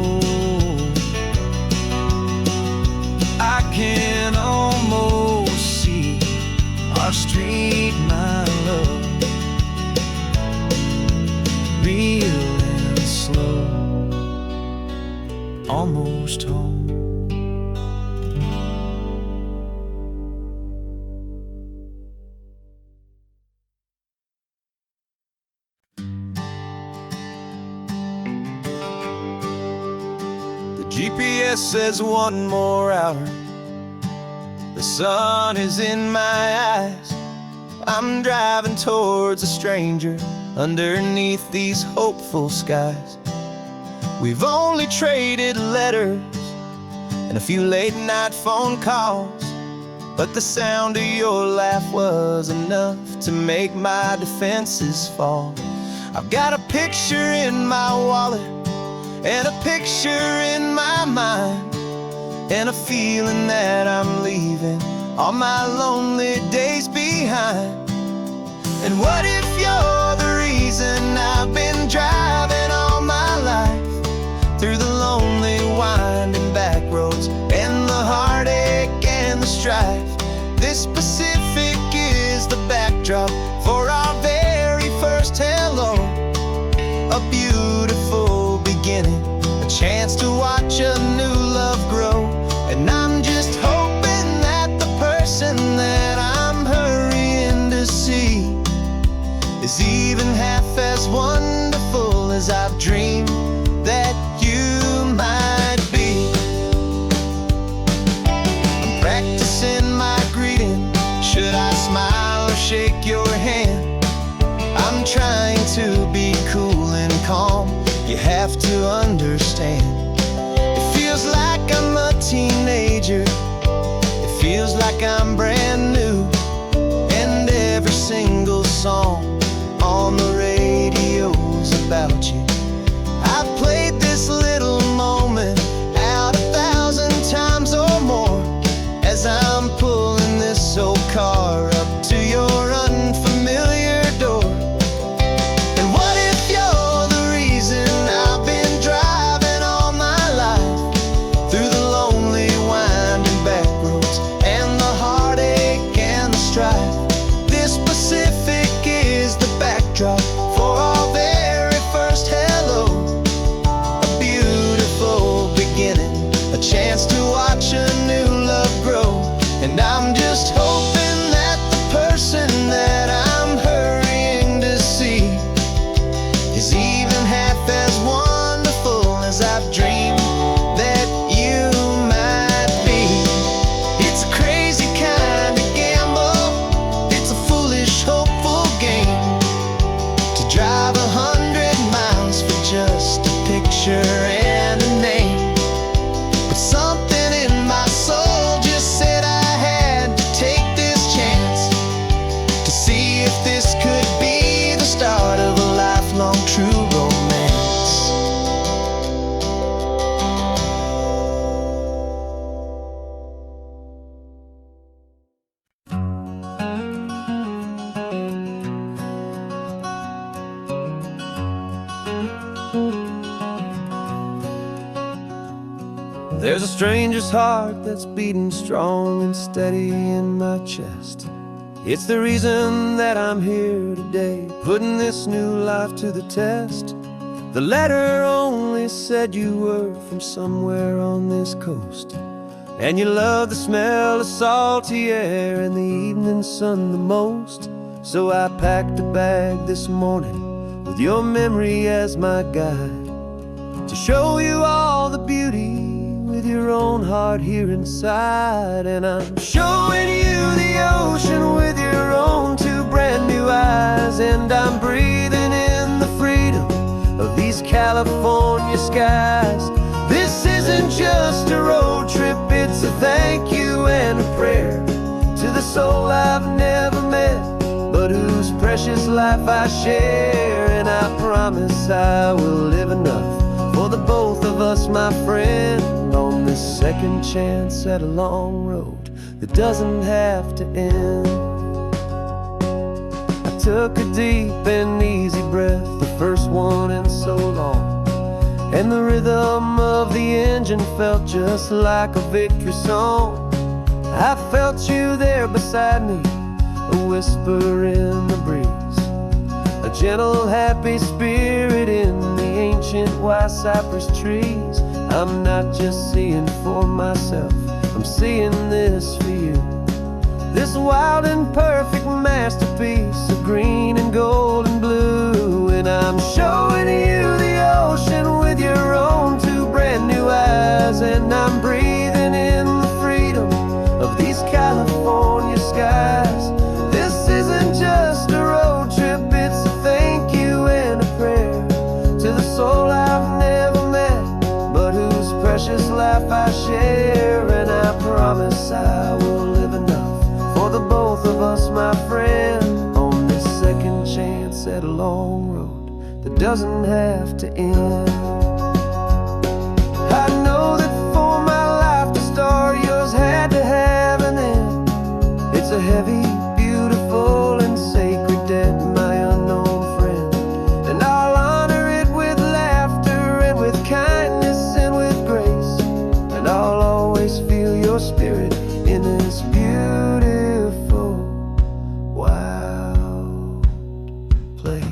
I can almost see our street, my love, real and slow, almost home. The GPS says one more hour, the sun is in my eyes. I'm driving towards a stranger underneath these hopeful skies. We've only traded letters and a few late night phone calls, but the sound of your laugh was enough to make my defenses fall. I've got a picture in my wallet and a picture in my mind, and a feeling that I'm leaving all my lonely days behind. And what if you're the reason I've been driving all my life, through the lonely winding back roads and the heartache and the strife? This Pacific is the backdrop for our very first hello, a beautiful beginning, a chance to watch a new love grow. And I'm just hoping that the person that I'm hurrying to see is even half as wonderful as I've dreamed that you might be. I'm practicing my greeting. Should I smile or shake your hand? I'm trying to be cool and calm. You have to understand. It feels like I'm a teenager. It feels like I'm brand new. And every single song on the radio's about you. I've played this little moment out 1,000 times or more, as I'm pulling this old car up to your unfamiliar door. And what if you're the reason I've been driving all my life, through the lonely winding back roads and the heartache and the strife? This Pacific is the backdrop for our very first hello, a beautiful beginning, a chance to watch a new love grow. And I'm just hoping that the person that I'm hurrying to see is even half as wonderful as I've dreamed that you might be. It's a crazy kind of gamble, it's a foolish, hopeful game, to drive 100 miles for just a picture and a name. But something in my soul just said I had to take this chance, to see if this could be the start of a lifelong true romance. There's a stranger's heart that's beating strong and steady in my chest. It's the reason that I'm here today, putting this new life to the test. The letter only said you were from somewhere on this coast, and you love the smell of salty air and the evening sun the most. So I packed a bag this morning with your memory as my guide, to show you all the beauty with your own heart here inside. And I'm showing you the ocean with your own two brand new eyes, and I'm breathing in the freedom of these California skies. This isn't just a road trip, it's a thank you and a prayer to the soul I've never met, but whose precious life I share. And I promise I will live enough for the both of us, my friend, on this second chance at a long road that doesn't have to end. I took a deep and easy breath, the first one in so long, and the rhythm of the engine felt just like a victory song. I felt you there beside me, a whisper in the breeze, a gentle, happy spirit in the ancient white cypress trees. I'm not just seeing for myself, I'm seeing this for you. This wild and perfect masterpiece of green and gold and blue. And I'm showing you the ocean with your own two brand new eyes, and I'm breathing in the freedom of these California skies. This isn't just a road trip, it's a thank you and a prayer to the soul I've never met, precious life I share. And I promise I will live enough chance at a long road that doesn't have to end. I know that for my life to start, yours had to have an end. It's a heavy, beautiful, and sacred debt, my unknown friend, and I'll honor it with laughter and with kindness and with grace, and I'll always feel your spirit in this beautiful, wild place.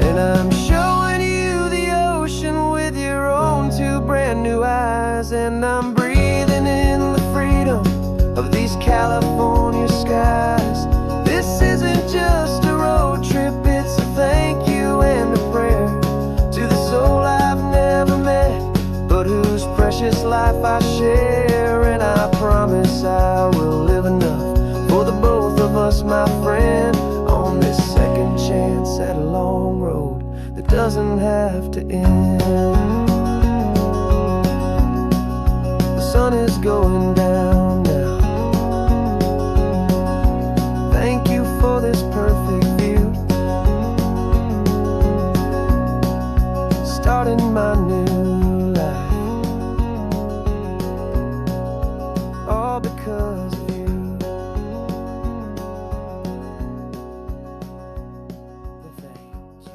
And I'm showing you the ocean with your own two brand new eyes, and I'm breathing in the freedom of these California skies. This isn't just a road trip, it's a thank you and a prayer to the soul I've never met, but whose precious life I share. And I promise I will live enough for the both of us, my friend, on this second chance at a long road that doesn't have to end. The sun is going down now. Thank you for this perfect view, starting my new life, all because of you. Thank you.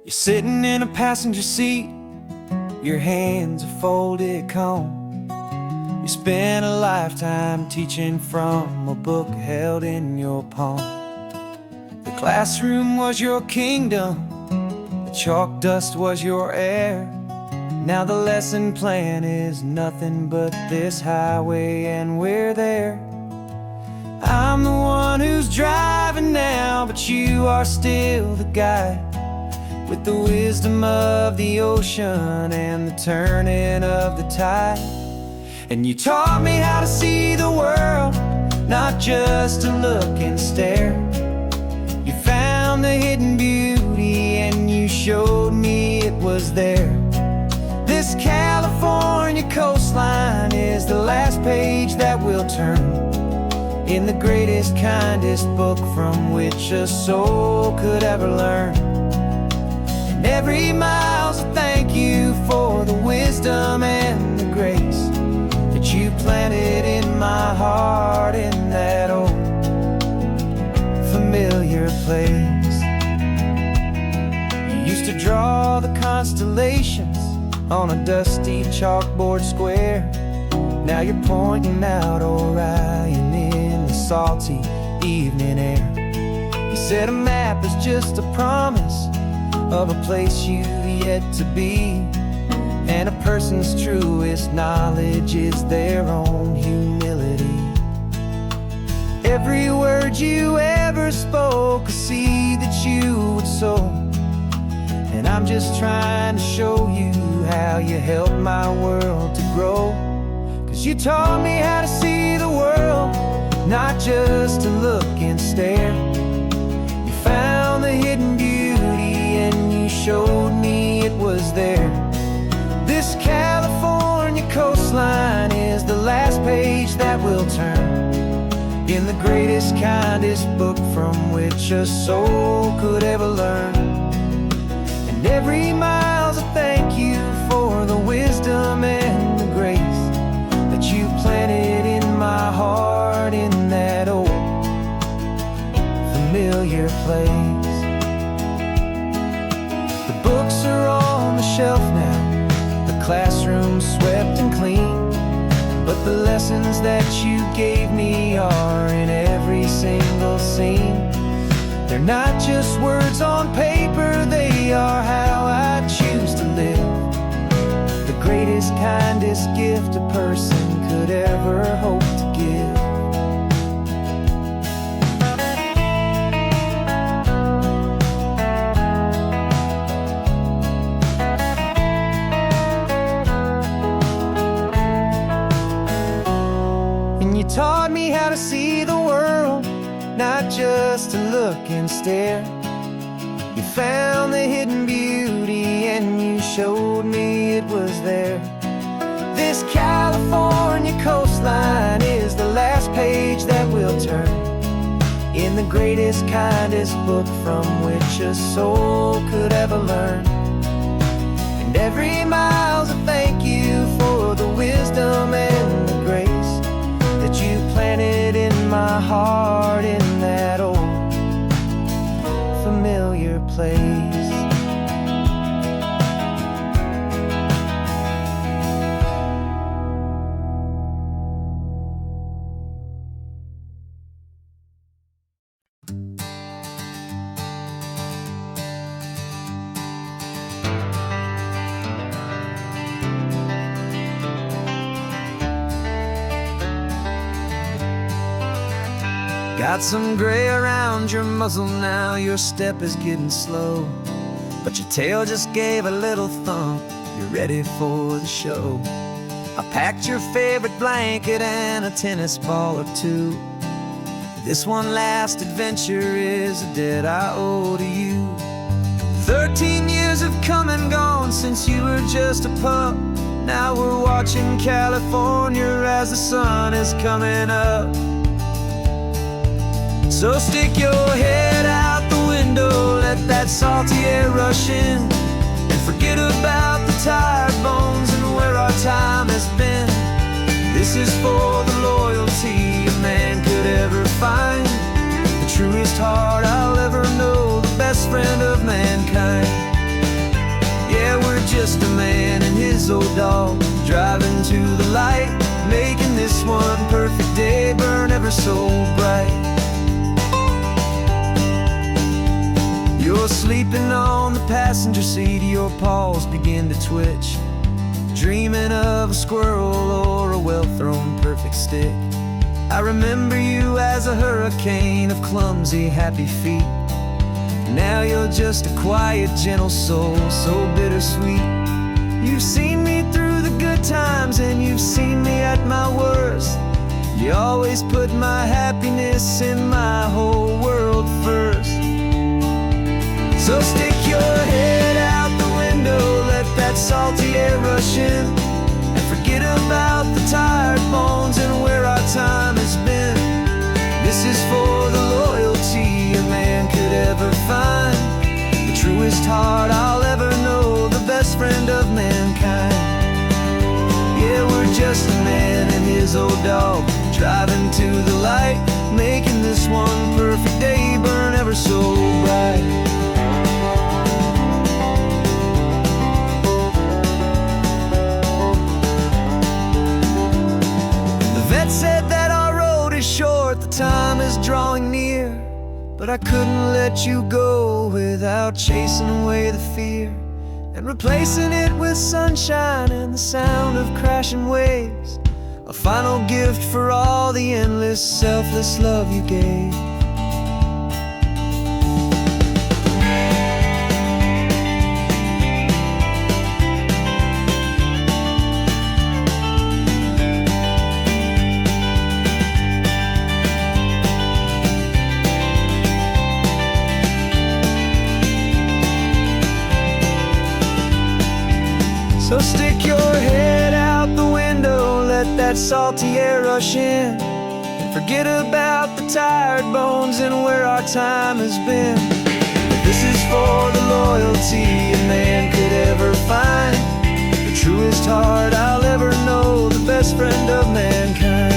You're sitting in a passenger seat, your hands are folded calm. You spent a lifetime teaching from a book held in your palm. The classroom was your kingdom, the chalk dust was your air. Now the lesson plan is nothing but this highway, and we're there. I'm the one who's driving now, but you are still the guide, with the wisdom of the ocean and the turning of the tide. And you taught me how to see the world, not just to look and stare. You found the hidden beauty and you showed me it was there. This California coastline is the last page that we'll turn in the greatest, kindest book from which a soul could ever learn. Every mile's a thank you for the wisdom and the grace that you planted in my heart in that old familiar place. You used to draw the constellations on a dusty chalkboard square. Now you're pointing out Orion in the salty evening air. You said a map is just a promise of a place you've yet to be, and a person's truest knowledge is their own humility. Every word you ever spoke, a seed that you would sow, and I'm just trying to show you how you helped my world to grow. 'Cause you taught me how to see the world, not just to look and stare. You found the hidden beauty and you showed me it was there. This California coastline is the last page that we'll turn in the greatest, kindest book from which a soul could ever learn. And every mile's a thank you for the wisdom and the grace that you planted in my heart in that old familiar place. The books are on the shelf now, the classroom swept and clean, but the lessons that you gave me are in every single scene. They're not just words on paper, they are how I choose to live. The greatest, kindest gift a person could ever hope to give. 'Cause just to look and stare. You found the hidden beauty and you showed me it was there. This California coastline is the last page that we'll turn in the greatest, kindest book from which a soul could ever learn. And every mile's a thank you for the wisdom and the grace that you planted in my heart in that old familiar place. Got some gray around your muzzle now, your step is getting slow, but your tail just gave a little thump, you're ready for the show. I packed your favorite blanket and a tennis ball or two. This one last adventure is a debt I owe to you. 13 years have come and gone since you were just a pup. Now we're watching California as the sun is coming up. So stick your head out the window, let that salty air rush in, and forget about the tired bones and where our time has been. This is for the loyalty a man could ever find, the truest heart I'll ever know, the best friend of mankind. Yeah, we're just a man and his old dog, driving to the light, making this one perfect day burn ever so bright. You're sleeping on the passenger seat, your paws begin to twitch, dreaming of a squirrel or a well-thrown perfect stick. I remember you as a hurricane of clumsy, happy feet. Now you're just a quiet, gentle soul, so bittersweet. You've seen me through the good times and you've seen me at my worst. You always put my happiness in my whole world first. So stick your head out the window, let that salty air rush in, and forget about the tired bones and where our time has been. This is for the loyalty a man could ever find, the truest heart I'll ever know, the best friend of mankind. Yeah, we're just a man and his old dog, driving to the light, making this one perfect day burn ever so bright. Said that our road is short, the time is drawing near, but I couldn't let you go without chasing away the fear and replacing it with sunshine and the sound of crashing waves, a final gift for all the endless, selfless love you gave. So stick your head out the window, let that salty air rush in, and forget about the tired bones and where our time has been. This is for the loyalty a man could ever find, the truest heart I'll ever know, the best friend of mankind.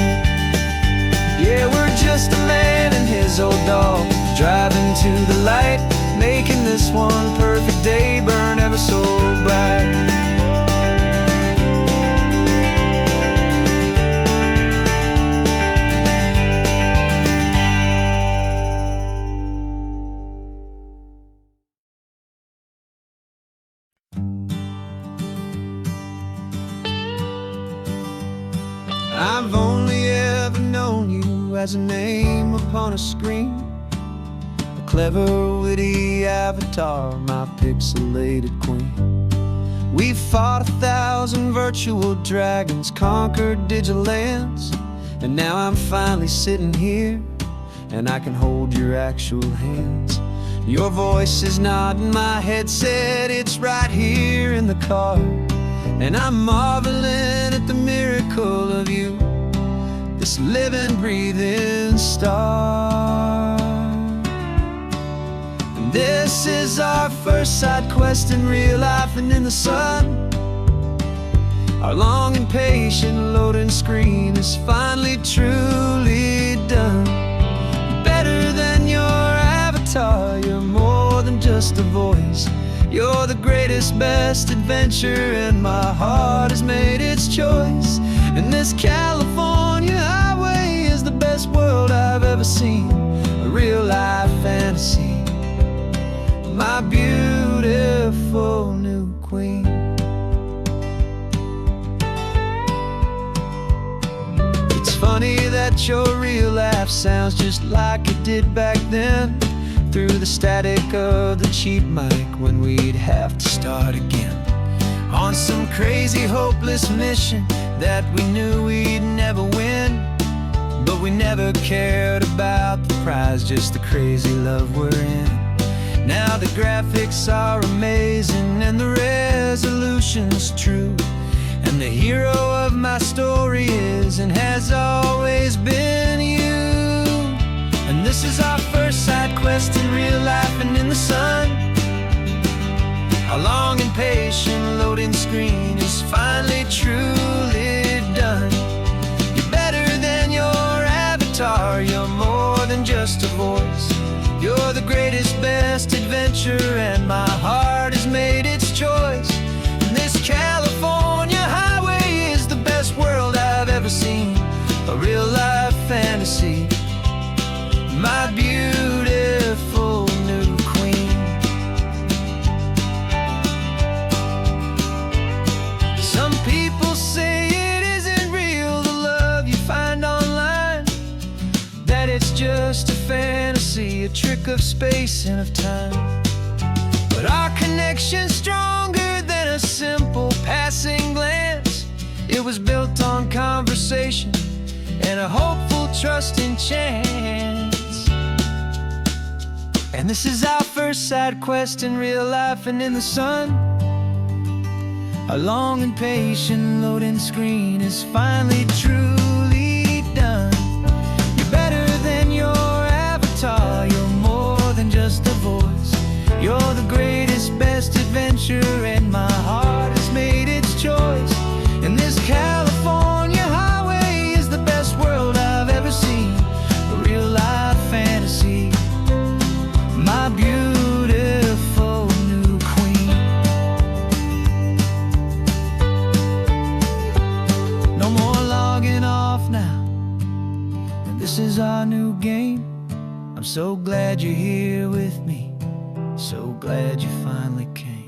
Yeah, we're just a man and his old dog, driving to the light, making this one perfect day burn ever so bright. I've only ever known you as a name upon a screen, a clever, witty avatar, my pixelated queen. We've fought 1,000 virtual dragons, conquered digital lands, and now I'm finally sitting here and I can hold your actual hands. Your voice is not in my headset, it's right here in the car. And I'm marveling at the miracle of you, this living, breathing star. And this is our first side quest in real life and in the sun. Our long and patient loading screen is finally truly done. Better than your avatar, you're more than just a voice. You're the greatest, best adventure, and my heart has made its choice. And this California highway is the best world I've ever seen, a real life fantasy, my beautiful new queen. It's funny that your real life sounds just like it did back then, through the static of the cheap mic when we'd have to start again, on some crazy hopeless mission that we knew we'd never win. But we never cared about the prize, just the crazy love we're in. Now the graphics are amazing and the resolution's true, and the hero of my story is and has always been you. And this is our first side quest in real life and in the sun. Our long and patient loading screen is finally truly done. You're better than your avatar, you're more than just a voice. You're the greatest, best adventure, and my heart has made its choice. And this California highway is the best world I've ever seen, a real life fantasy, my beautiful new queen. Some people say it isn't real, the love you find online, that it's just a fantasy, a trick of space and of time. But our connection's stronger than a simple passing glance. It was built on conversation and a hopeful, trusting chance. And this is our first side quest in real life and in the sun. Our long and patient loading screen is finally truly done. You're better than your avatar, you're more than just a voice. You're the greatest, best adventure, and my heart has made its choice. And this California highway is the best world I've ever seen, a real life fantasy, my beautiful new queen. No more logging off now, and this is our new game. I'm so glad you're here with me, so glad you finally came.